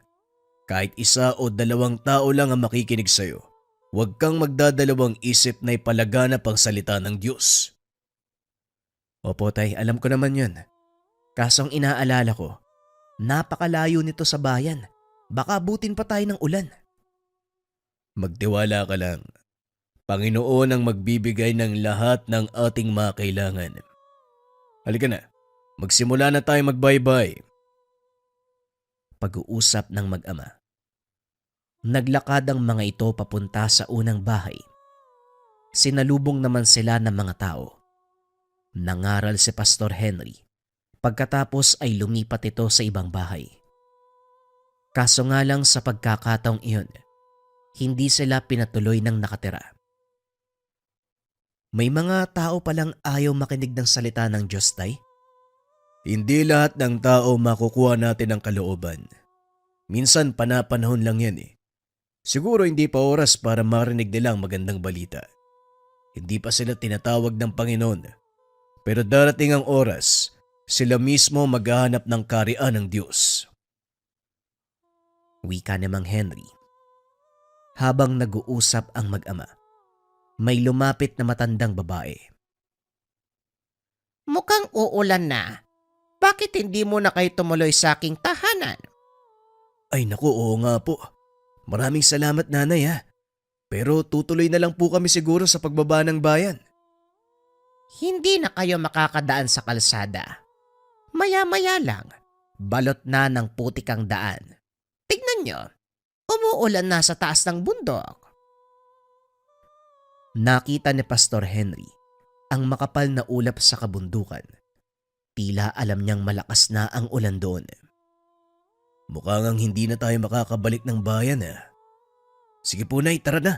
kahit 1 o 2 tao lang ang makikinig sa'yo, huwag kang magdadalawang isip na ipalaganap ang salita ng Diyos. Opo, tay, alam ko naman yun. Kasong inaalala ko, napakalayo nito sa bayan. Baka abutin pa tayo ng ulan. Magtiwala ka lang. Panginoon ang magbibigay ng lahat ng ating mga kailangan. Halika na, magsimula na tayo magbaybay. Pag-uusap ng mag-ama. Naglakad ang mga ito papunta sa unang bahay. Sinalubong naman sila ng mga tao. Nangaral si Pastor Henry. Pagkatapos ay lumipat ito sa ibang bahay. Kaso nga lang sa pagkakataong iyon, hindi sila pinatuloy ng nakatira. May mga tao palang ayaw makinig ng salita ng Diyos, tay? Hindi lahat ng tao makukuha natin ang kalooban. Minsan panapanahon lang yan eh. Siguro hindi pa oras para marinig nila ang magandang balita. Hindi pa sila tinatawag ng Panginoon. Pero darating ang oras, sila mismo maghahanap ng karian ng Diyos. Wika ni Mang Henry. Habang nag-uusap ang mag-ama, may lumapit na matandang babae. Mukhang uulan na. Bakit hindi mo na kayo tumuloy sa aking tahanan? Ay naku, oo nga po. Maraming salamat, nanay ha. Pero tutuloy na lang po kami siguro sa pagbaba ng bayan. Hindi na kayo makakadaan sa kalsada. Maya-maya lang, balot na ng putik ang daan. Tignan nyo, umuulan na sa taas ng bundok. Nakita ni Pastor Henry ang makapal na ulap sa kabundukan. Tila alam niyang malakas na ang ulan doon. Mukhang hindi na tayo makakabalik ng bayan ha. Sige po, nay, tara na.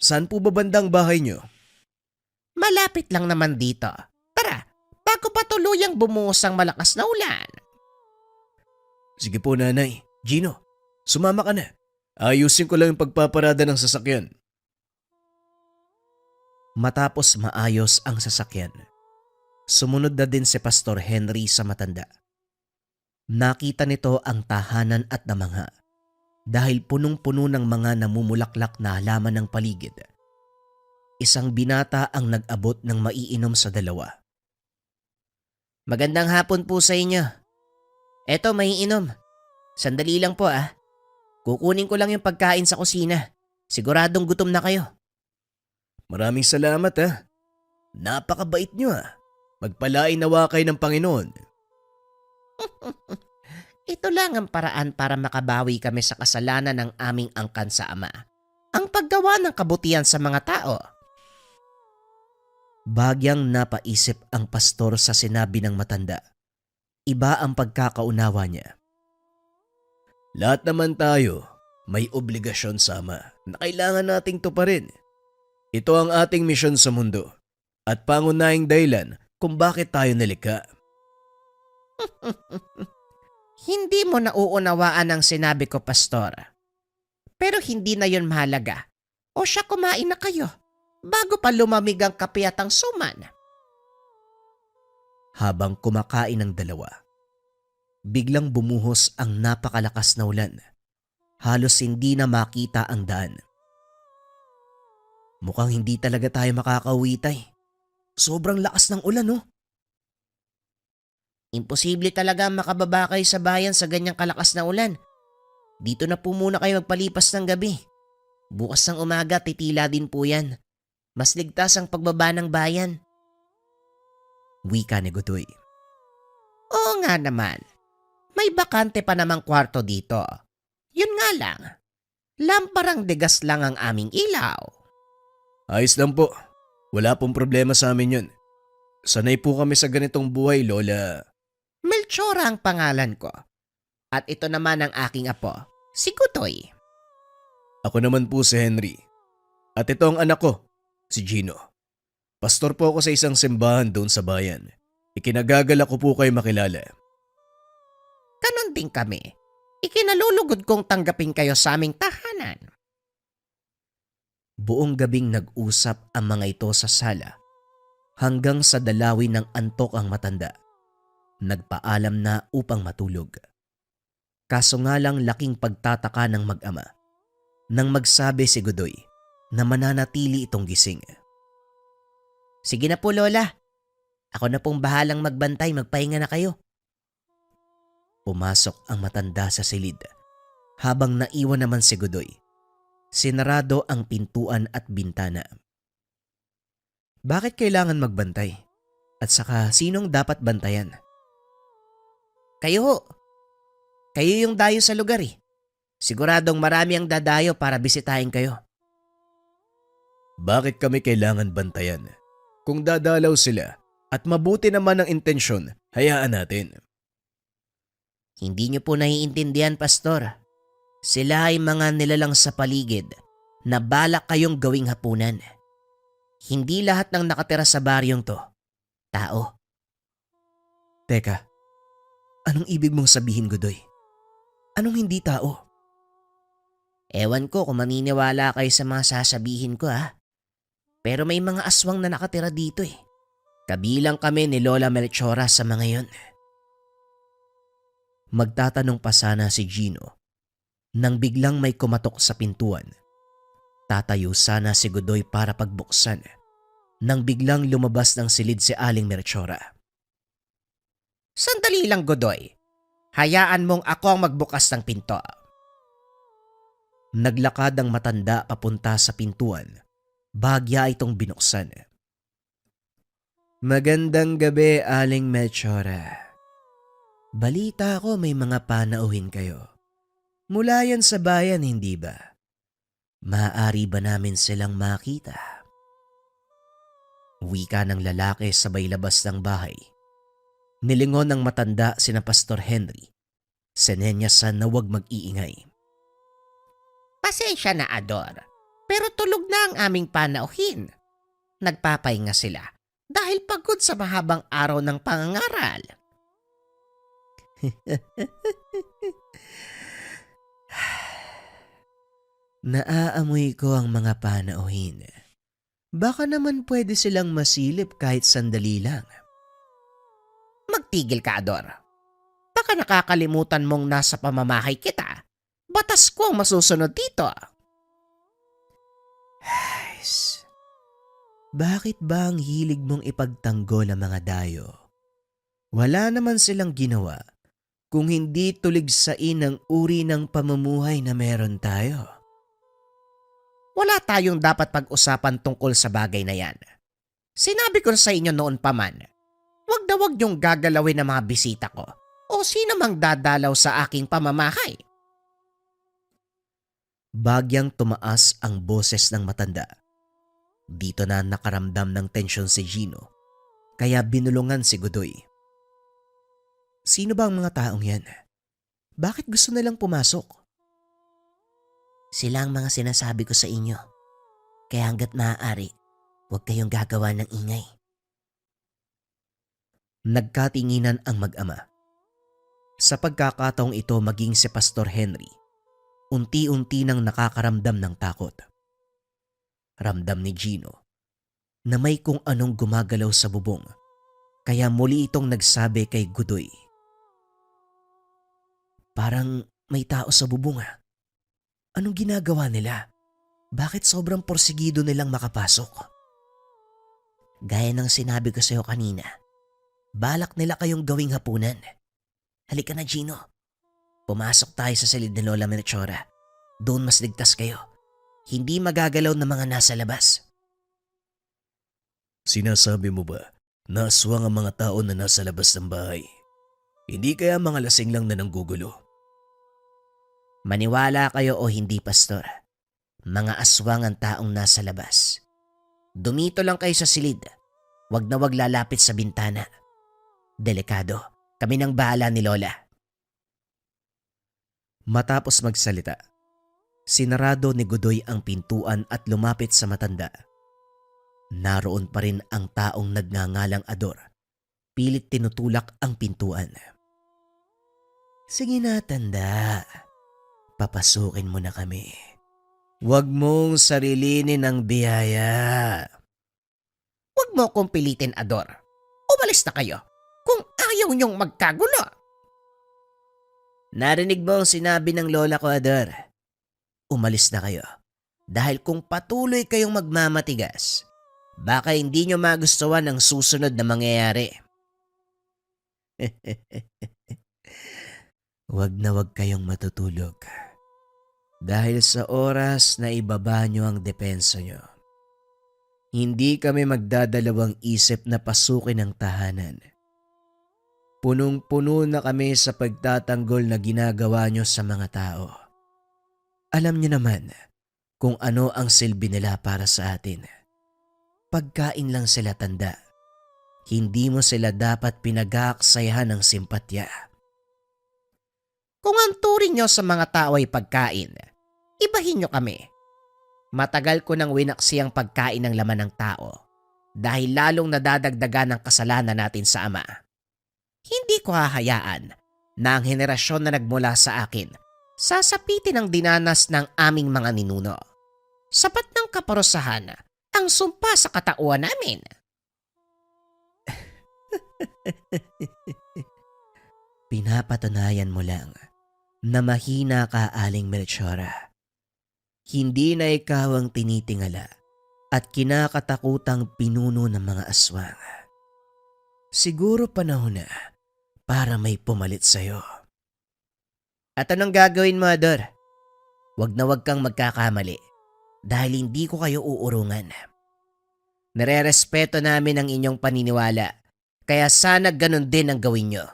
Saan po ba bandang bahay nyo? Malapit lang naman dito. Tara, bago pa tuluyang bumuhos ang malakas na ulan. Sige po, nanay. Gino, sumama ka na. Ayusin ko lang yung pagpaparada ng sasakyan. Matapos maayos ang sasakyan, sumunod na din si Pastor Henry sa matanda. Nakita nito ang tahanan at namangha dahil punong-puno ng mga namumulaklak na halaman ng paligid. Isang binata ang nag-abot ng maiinom sa dalawa. Magandang hapon po sa inyo. Eto, may inom. Sandali lang po ah. Kukunin ko lang yung pagkain sa kusina. Siguradong gutom na kayo. Maraming salamat ha. Napakabait nyo ha. Magpalain nawa kayo ng Panginoon. Ito lang ang paraan para makabawi kami sa kasalanan ng aming angkan sa Ama. Ang paggawa ng kabutihan sa mga tao. Bagyang napaisip ang pastor sa sinabi ng matanda. Iba ang pagkakaunawa niya. Lahat naman tayo may obligasyon sama na kailangan nating tuparin. Ito ang ating misyon sa mundo at pangunahing dahilan kung bakit tayo nalikha. Hindi mo nauunawaan ang sinabi ko, Pastor. Pero hindi na yon mahalaga. O siya, kumain na kayo bago pa lumamig ang kape at ang suman. Habang kumakain ang dalawa, biglang bumuhos ang napakalakas na ulan. Halos hindi na makita ang daan. Mukhang hindi talaga tayo makakauwi, Tay. Sobrang lakas ng ulan, oh. Imposible talaga makababa kayo sa bayan sa ganyang kalakas na ulan. Dito na po muna kayo magpalipas ng gabi. Bukas ng umaga titila din po yan. Mas ligtas ang pagbaba ng bayan. Wika ni Godoy. Oo nga naman. May bakante pa namang kwarto dito. Yun nga lang. Lamparang degas lang ang aming ilaw. Ayos lang po. Wala pong problema sa amin yun. Sanay po kami sa ganitong buhay, Lola. Melchora ang pangalan ko. At ito naman ang aking apo, si Gutoy. Ako naman po si Henry. At ito ang anak ko, si Gino. Pastor po ako sa isang simbahan doon sa bayan. Ikinagagala ko po kayo makilala. Ganon din kami. Ikinalulugod kong tanggapin kayo sa aming tahanan. Buong gabing nag-usap ang mga ito sa sala hanggang sa dalawin ng antok ang matanda. Nagpaalam na upang matulog. Kaso nga lang laking pagtataka ng mag-ama nang magsabi si Godoy na mananatili itong gising. Sige na po, Lola. Ako na pong bahalang magbantay, magpahinga na kayo. Pumasok ang matanda sa silid habang naiwan naman si Godoy. Sinarado ang pintuan at bintana. Bakit kailangan magbantay? At saka sinong dapat bantayan? Kayo ho. Kayo yung dayo sa lugar eh. Siguradong marami ang dadayo para bisitahin kayo. Bakit kami kailangan bantayan? Kung dadalaw sila at mabuti naman ang intensyon, hayaan natin. Hindi niyo po naiintindihan, Pastor. Sila ay mga nilalang sa paligid na balak kayong gawing hapunan. Hindi lahat ng nakatira sa baryong to, tao. Teka, anong ibig mong sabihin, Godoy? Anong hindi tao? Ewan ko kung maniniwala kayo sa mga sasabihin ko ha. Pero may mga aswang na nakatira dito eh. Kabilang kami ni Lola Melchora sa mga yon. Magtatanong pa sana si Gino nang biglang may kumatok sa pintuan. Tatayo sana si Godoy para pagbuksan nang biglang lumabas ng silid si Aling Melchora. Sandali lang, Godoy. Hayaan mong ako ang magbukas ng pinto. Naglakad ang matanda papunta sa pintuan. Bahagya itong binuksan. Magandang gabi, Aling Melchora. Balita ko may mga panauhin kayo. Mula yan sa bayan, hindi ba? Maaari ba namin silang makita? Wika ng lalaki sabay labas ng bahay. Nilingon ng matanda sina Pastor Henry. Sinenyasan na huwag mag-iingay. Pasensya na, Ador. Pero tulog na ang aming panauhin. Nagpapahinga sila dahil pagod sa mahabang araw ng pangangaral. Naaamoy ko ang mga panauhin. Baka naman pwede silang masilip kahit sandali lang. Magtigil ka, Ador. Baka nakakalimutan mong nasa pamamahay kita. Batas ko ang masusunod dito. Guys, bakit ba ang hilig mong ipagtanggol ang mga dayo? Wala naman silang ginawa kung hindi tuligsain ang uri ng pamumuhay na meron tayo. Wala tayong dapat pag-usapan tungkol sa bagay na yan. Sinabi ko sa inyo noon pa man, wag na wag niyong gagalawin ang mga bisita ko o sino mang dadalaw sa aking pamamahay. Bagyang tumaas ang boses ng matanda. Dito na nakaramdam ng tensyon si Gino, kaya binulungan si Godoy. Sino ba ang mga taong yan? Bakit gusto nilang pumasok? Sila ang mga sinasabi ko sa inyo. Kaya hanggat maaari, huwag kayong gagawa ng ingay. Nagkatinginan ang mag-ama. Sa pagkakataong ito maging si Pastor Henry, unti-unti nang nakakaramdam ng takot. Ramdam ni Gino na may kung anong gumagalaw sa bubong, kaya muli itong nagsabi kay Godoy. Parang may tao sa bubong ah. Anong ginagawa nila? Bakit sobrang porsigido nilang makapasok? Gaya ng sinabi ko sa iyo kanina, balak nila kayong gawing hapunan. Halika na, Gino. Pumasok tayo sa silid ni Lola Melchora. Doon mas ligtas kayo. Hindi magagalaw ng mga nasa labas. Sinasabi mo ba na aswang ang mga tao na nasa labas ng bahay? Hindi kaya mga lasing lang na nanggugulo? Maniwala kayo o hindi, Pastor. Mga aswang ang taong nasa labas. Dumito lang kayo sa silid. Wag na wag lalapit sa bintana. Delikado. Kami nang bahala ni Lola. Matapos magsalita, sinarado ni Godoy ang pintuan at lumapit sa matanda. Naroon pa rin ang taong nagngangalang Ador. Pilit tinutulak ang pintuan. Sige na, tanda. Papasukin mo na kami. Huwag mong sarilinin ang biyaya. Huwag mo akong pilitin, Ador. Umalis na kayo kung ayaw niyong magkagulo. Narinig mo ang sinabi ng lola ko, Ador. Umalis na kayo. Dahil kung patuloy kayong magmamatigas, baka hindi nyo magustuhan ang susunod na mangyayari. Huwag na huwag kayong matutulog. Dahil sa oras na ibaba nyo ang depensa nyo, hindi kami magdadalawang isip na pasukin ang tahanan. Punong-puno na kami sa pagtatanggol na ginagawa nyo sa mga tao. Alam nyo naman kung ano ang silbi nila para sa atin. Pagkain lang sila, tanda. Hindi mo sila dapat pinag-aaksayahan ng simpatya. Kung ang turing nyo sa mga tao ay pagkain, ibahin nyo kami. Matagal ko nang winaksi ang pagkain ng laman ng tao dahil lalong nadadagdagan ang kasalanan natin sa Ama. Hindi ko hahayaan na ang henerasyon na nagmula sa akin sasapitin ang dinanas ng aming mga ninuno. Sapat ng kaparusahan ang sumpa sa katauhan namin. Pinapatunayan mo lang na mahina ka, Aling Melchora. Hindi na ikaw ang tinitingala at kinakatakutang pinuno ng mga aswang. Siguro panahon na para may pumalit sa'yo. At anong gagawin mo, Ador? Huwag na huwag kang magkakamali dahil hindi ko kayo uurungan. Nare-respeto namin ang inyong paniniwala kaya sana ganun din ang gawin nyo.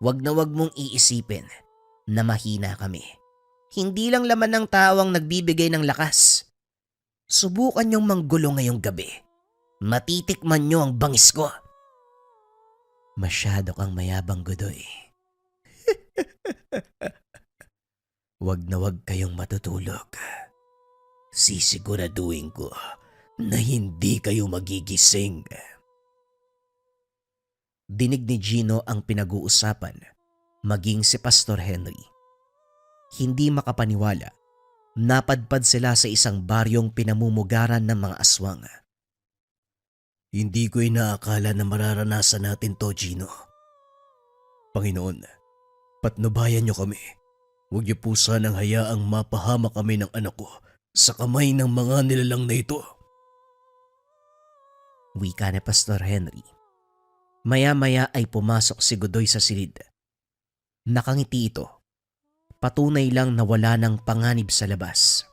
Huwag na huwag mong iisipin na mahina kami. Hindi lang laman ng tao ang nagbibigay ng lakas. Subukan niyong manggulo ngayong gabi. Matitikman niyo ang bangis ko. Masyado kang mayabang, Godoy. Huwag na huwag kayong matutulog. Sisiguraduhin ko na hindi kayo magigising. Dinig ni Gino ang pinag-uusapan, maging si Pastor Henry. Hindi makapaniwala Napadpad sila sa isang baryong pinamumugaran ng mga aswang. Hindi ko inaakala na mararanasan natin to, Gino. Panginoon, patnubayan niyo kami. Huwag niyo po sanang hayaang mapahama kami ng anak ko sa kamay ng mga nilalang na ito. Wika ni Pastor Henry. Maya-maya ay pumasok si Godoy sa silid. Nakangiti ito. Patunay lang na wala ng panganib sa labas.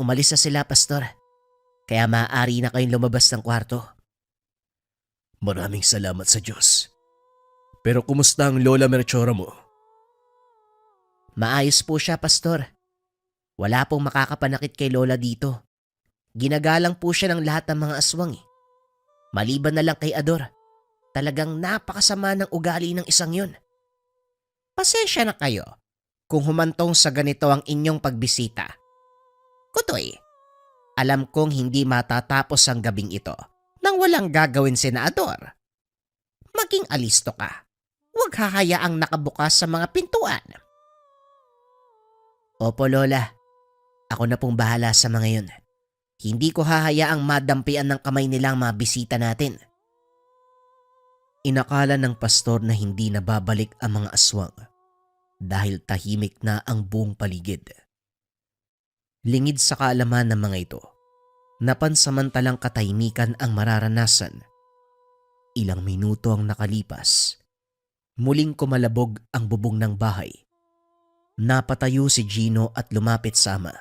Umalis na sila, Pastor. Kaya maaari na kayong lumabas ng kwarto. Maraming salamat sa Diyos. Pero kumusta ang Lola Melchora mo? Maayos po siya, Pastor. Wala pong makakapanakit kay Lola dito. Ginagalang po siya ng lahat ng mga aswang eh. Maliban na lang kay Ador. Talagang napakasama ng ugali ng isang yun. Pasensya na kayo kung humantong sa ganito ang inyong pagbisita. Godoy, alam kong hindi matatapos ang gabing ito nang walang gagawin si Ador. Maging alisto ka. Huwag hahayaang nakabukas sa mga pintuan. Opo, Lola. Ako na pong bahala sa mga yun. Hindi ko hahayaang madampian ng kamay nilang mga bisita natin. Inakala ng pastor na hindi na babalik ang mga aswang dahil tahimik na ang buong paligid. Lingid sa kaalaman ng mga ito, napansamantalang katahimikan ang mararanasan. Ilang minuto ang nakalipas. Muling kumalabog ang bubong ng bahay. Napatayo si Gino at lumapit sa ama.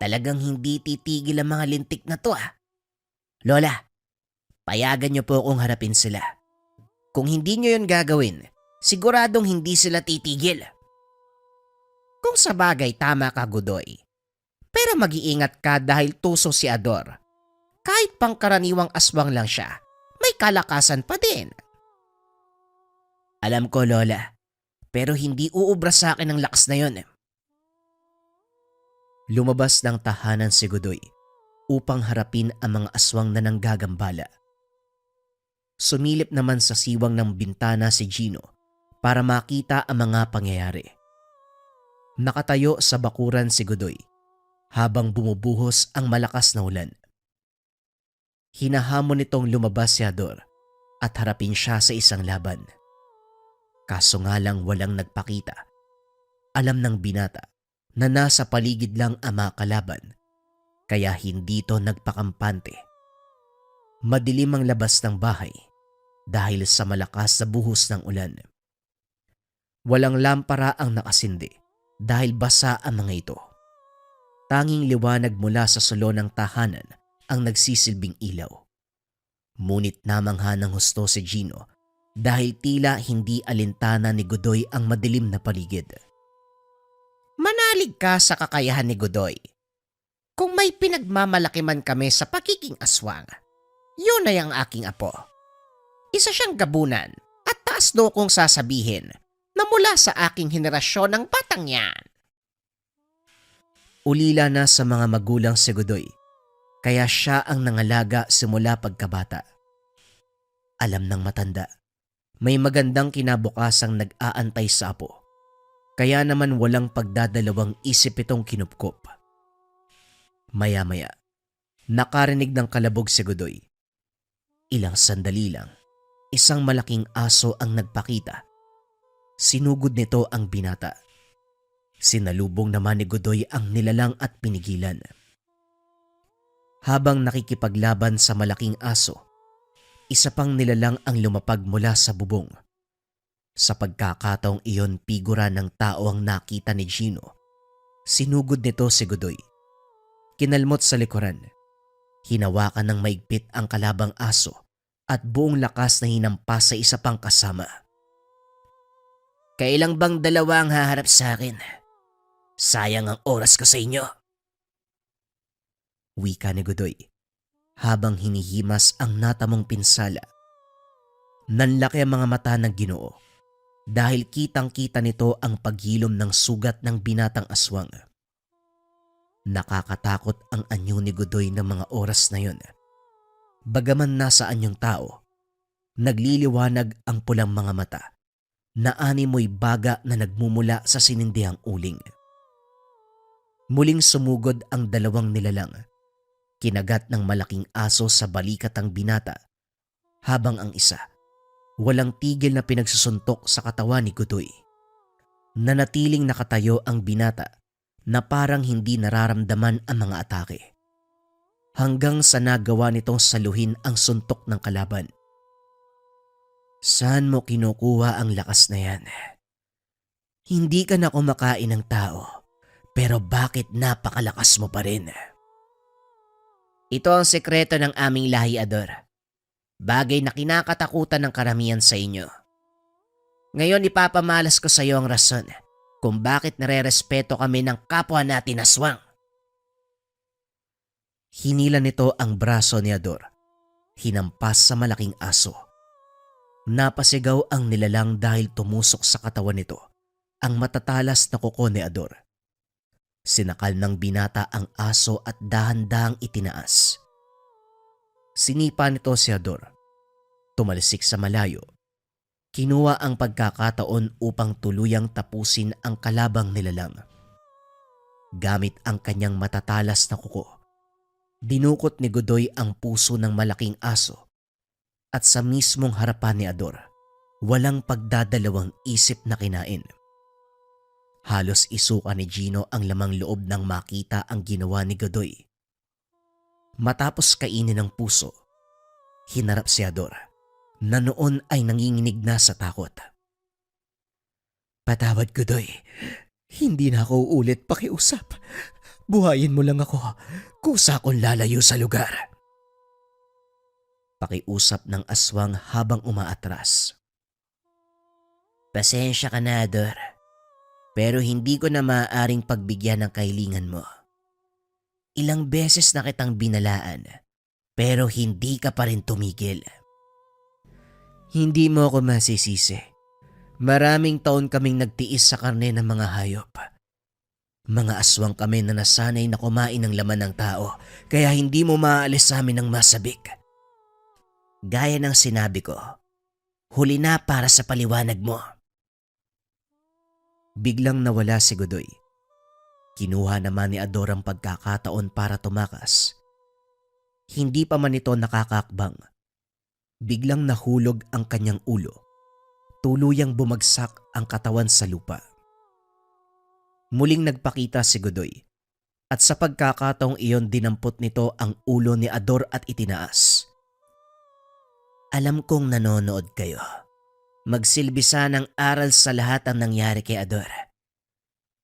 Talagang hindi titigil ang mga lintik na to ah. Lola, payagan niyo po akong harapin sila. Kung hindi niyo yun gagawin, siguradong hindi sila titigil. Kung sa bagay tama ka, Godoy. Pero mag-iingat ka dahil tuso si Ador. Kahit pangkaraniwang aswang lang siya, may kalakasan pa din. Alam ko, Lola, pero hindi uubra sa akin ang lakas na yon. Lumabas ng tahanan si Godoy upang harapin ang mga aswang na nanggagambala. Sumilip naman sa siwang ng bintana si Gino para makita ang mga pangyayari. Nakatayo sa bakuran si Godoy habang bumubuhos ang malakas na ulan. Hinahamon nitong lumabas si Ador at harapin siya sa isang laban. Kaso nga lang walang nagpakita. Alam ng binata na nasa paligid lang ang mga kalaban, kaya hindi to nagpakampante. Madilim ang labas ng bahay dahil sa malakas na buhos ng ulan. Walang lampara ang nakasindi dahil basa ang mga ito. Tanging liwanag mula sa sulo ng tahanan ang nagsisilbing ilaw. Ngunit namangha ng husto si Gino dahil tila hindi alintana ni Godoy ang madilim na paligid. Manalig ka sa kakayahan ni Godoy. Kung may pinagmamalaki man kami sa pagiging aswang, yun ay ang aking apo. Isa siyang gabunan at taas do kong sasabihin na mula sa aking henerasyon ng batang yan. Ulila na sa mga magulang si Godoy, kaya siya ang nangalaga simula pagkabata. Alam ng matanda, may magandang kinabukasang nag-aantay sa apo. Kaya naman walang pagdadalawang isip itong kinupkop. Maya-maya, nakarinig ng kalabog si Godoy. Ilang sandali lang, isang malaking aso ang nagpakita. Sinugod nito ang binata. Sinalubong naman ni Godoy ang nilalang at pinigilan. Habang nakikipaglaban sa malaking aso, isa pang nilalang ang lumapag mula sa bubong. Sa pagkakataong iyon, figura ng tao ang nakita ni Gino. Sinugod nito si Godoy. Kinalmot sa likuran. Hinawakan ng maigpit ang kalabang aso at buong lakas na hinampas sa isa pang kasama. Kailang bang dalawa ang haharap sa akin? Sayang ang oras ko sa inyo. Wika ni Godoy habang hinihimas ang natamong pinsala. Nanlaki ang mga mata ng Ginoo dahil kitang-kita nito ang paghilom ng sugat ng binatang aswang. Nakakatakot ang anyo ni Godoy ng mga oras na yon. Bagaman nasa anyong tao, nagliliwanag ang pulang mga mata na animoy baga na nagmumula sa sinindihang uling. Muling sumugod ang dalawang nilalang. Kinagat ng malaking aso sa balikat ang binata, habang ang isa walang tigil na pinagsusuntok sa katawan ni Godoy. Nanatiling nakatayo ang binata na parang hindi nararamdaman ang mga atake. Hanggang sa nagawa nitong saluhin ang suntok ng kalaban. Saan mo kinukuha ang lakas na yan? Hindi ka na kumakain ng tao, pero bakit napakalakas mo pa rin? Ito ang sekreto ng aming lahi, Ador. Bagay na kinakatakutan ng karamihan sa inyo. Ngayon ipapamalas ko sa iyo ang rason kung bakit nare-respeto kami ng kapwa natin aswang. Hinila nito ang braso ni Ador. Hinampas sa malaking aso. Napasigaw ang nilalang dahil tumusok sa katawan nito ang matatalas na kuko ni Ador. Sinakal ng binata ang aso at dahan-dahang itinaas. Sinipa nito si Ador. Tumalsik sa malayo. Kinuha ang pagkakataon upang tuluyang tapusin ang kalabang nilalang. Gamit ang kanyang matatalas na kuko, dinukot ni Godoy ang puso ng malaking aso at sa mismong harapan ni Ador, walang pagdadalawang isip na kinain. Halos isuka ni Gino ang lamang loob nang makita ang ginawa ni Godoy. Matapos kainin ng puso, hinarap si Ador na noon ay nanginginig na sa takot. Patawad, Godoy. Hindi na ako ulit pakiusap. Buhayin mo lang ako. Kusa akong lalayo sa lugar. Pakiusap ng aswang habang umaatras. Pasensya ka na, Ador. Pero hindi ko na maaaring pagbigyan ng kahilingan mo. Ilang beses na kitang binalaan, pero hindi ka pa rin tumigil. Hindi mo ako masisisi. Maraming taon kaming nagtiis sa karne ng mga hayop. Mga aswang kami na nasanay na kumain ng laman ng tao, kaya hindi mo maaalis sa amin ng masabik. Gaya ng sinabi ko, huli na para sa paliwanag mo. Biglang nawala si Godoy. Kinuha naman ni Ador ang pagkakataon para tumakas. Hindi pa man ito nakakakbang. Biglang nahulog ang kanyang ulo. Tuluyang bumagsak ang katawan sa lupa. Muling nagpakita si Godoy at sa pagkakataong iyon dinampot nito ang ulo ni Ador at itinaas. Alam kong nanonood kayo. Magsilbisa ng aral sa lahat ang nangyari kay Ador.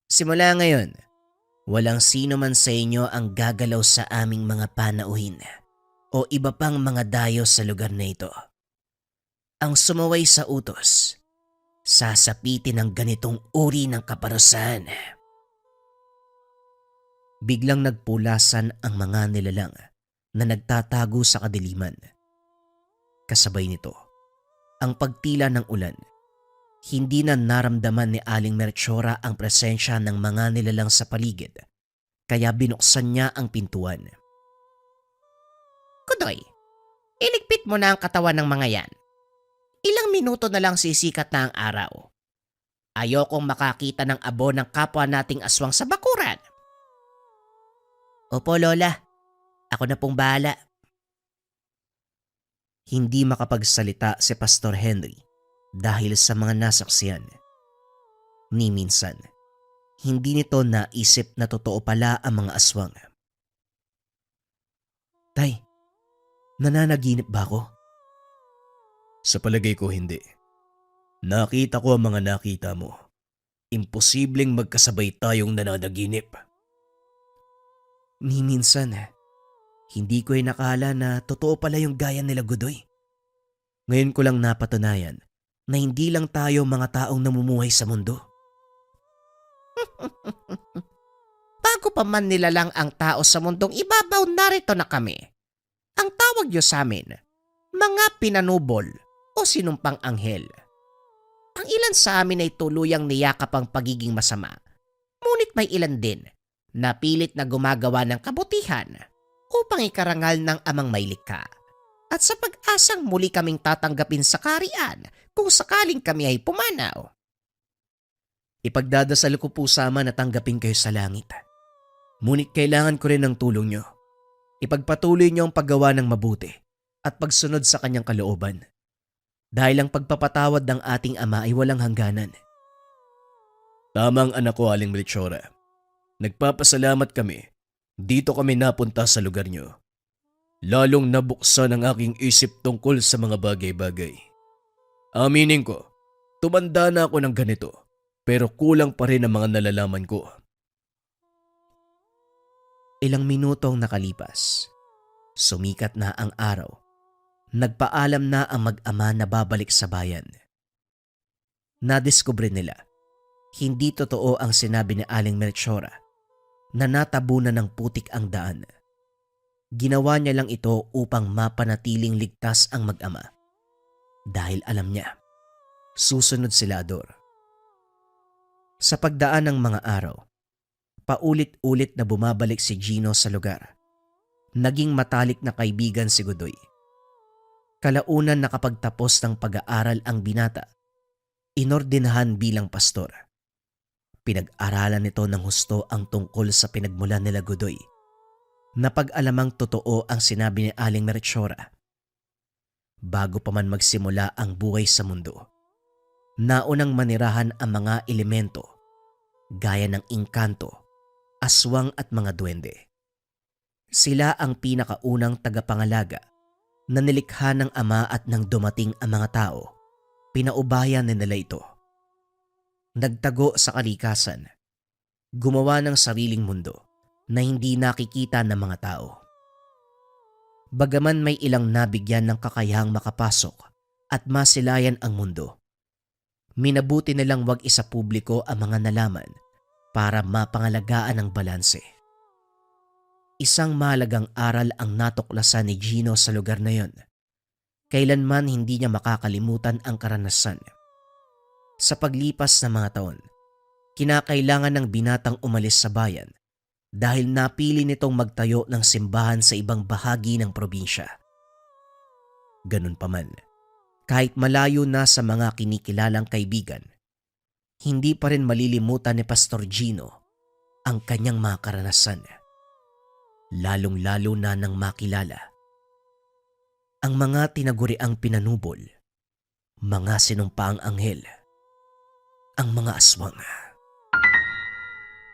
Simula ngayon, walang sino man sa inyo ang gagalaw sa aming mga panauhin o iba pang mga dayo sa lugar na ito. Ang sumaway sa utos, sasapitin ng ganitong uri ng kaparusahan. Biglang nagpulasan ang mga nilalang na nagtatago sa kadiliman. Kasabay nito, ang pagtila ng ulan. Hindi na naramdaman ni Aling Melchora ang presensya ng mga nilalang sa paligid, kaya binuksan niya ang pintuan. Godoy, iligpit mo na ang katawan ng mga yan. Ilang minuto na lang sisikat na ang araw. Ayokong makakita ng abo ng kapwa nating aswang sa bakuran. Opo, Lola. Ako na pong bahala. Hindi makapagsalita si Pastor Henry dahil sa mga nasaksiyan. Ni minsan, hindi nito naisip na totoo pala ang mga aswang. Tay, nananaginip ba ako? Sa palagay ko hindi. Nakita ko ang mga nakita mo. Imposibleng magkasabay tayong nananaginip. Ni minsan, hindi ko nakala na totoo pala yung gaya nila Godoy. Ngayon ko lang napatunayan na hindi lang tayo mga taong namumuhay sa mundo. Bago pa man nilalang ang tao sa mundong ibabaw, narito na kami. Ang tawag niyo sa amin, mga pinanubol o sinumpang anghel. Ang ilan sa amin ay tuluyang niyakap ang pagiging masama. Ngunit may ilan din na pilit na gumagawa ng kabutihan upang ikarangal ng amang may likha. At sa pag-asang muli kaming tatanggapin sa kaharian kung sakaling kami ay pumanaw. Ipagdadasal ko po sama na tanggapin kayo sa langit. Ngunit kailangan ko rin ng tulong nyo. Ipagpatuloy nyo ang paggawa ng mabuti at pagsunod sa kanyang kalooban. Dahil ang pagpapatawad ng ating Ama ay walang hangganan. Tamang anak ko, Aling Melchora. Nagpapasalamat kami. Dito kami napunta sa lugar nyo. Lalong nabuksan ang aking isip tungkol sa mga bagay-bagay. Aminin ko, tumanda na ako ng ganito, pero kulang pa rin ang mga nalalaman ko. Ilang minutong nakalipas. Sumikat na ang araw. Nagpaalam na ang mag-ama na babalik sa bayan. Nadiskubre nila, hindi totoo ang sinabi ni Aling Melchora na natabunan ng putik ang daan. Ginawa niya lang ito upang mapanatiling ligtas ang mag-ama. Dahil alam niya, susunod sila Ador. Sa pagdaan ng mga araw, paulit-ulit na bumabalik si Gino sa lugar. Naging matalik na kaibigan si Godoy. Kalaunan nakapagtapos ng pag-aaral ang binata, inordinahan bilang pastor. Pinag-aralan nito ng husto ang tungkol sa pinagmulan nila Godoy. Napag-alamang totoo ang sinabi ni Aling Melchora. Bago pa man magsimula ang buhay sa mundo, naunang manirahan ang mga elemento gaya ng engkanto, aswang at mga duwende. Sila ang pinakaunang tagapangalaga na nilikha ng Ama at nang dumating ang mga tao, pinaubayan nila ito. Nagtago sa kalikasan, gumawa ng sariling mundo na hindi nakikita ng mga tao. Bagaman may ilang nabigyan ng kakayahang makapasok at masilayan ang mundo, minabuti nilang wag isa publiko ang mga nalaman para mapangalagaan ang balanse. Isang mahalagang aral ang natuklasan ni Gino sa lugar na yon. Kailanman hindi niya makakalimutan ang karanasan. Sa paglipas ng mga taon, kinakailangan ng binatang umalis sa bayan dahil napili nitong magtayo ng simbahan sa ibang bahagi ng probinsya. Ganun pa man, kahit malayo na sa mga kinikilalang kaibigan, hindi pa rin malilimutan ni Pastor Gino ang kanyang mga karanasan. Lalong-lalo na nang makilala ang mga tinaguriang pinanubol, mga sinumpaang anghel, ang mga aswang.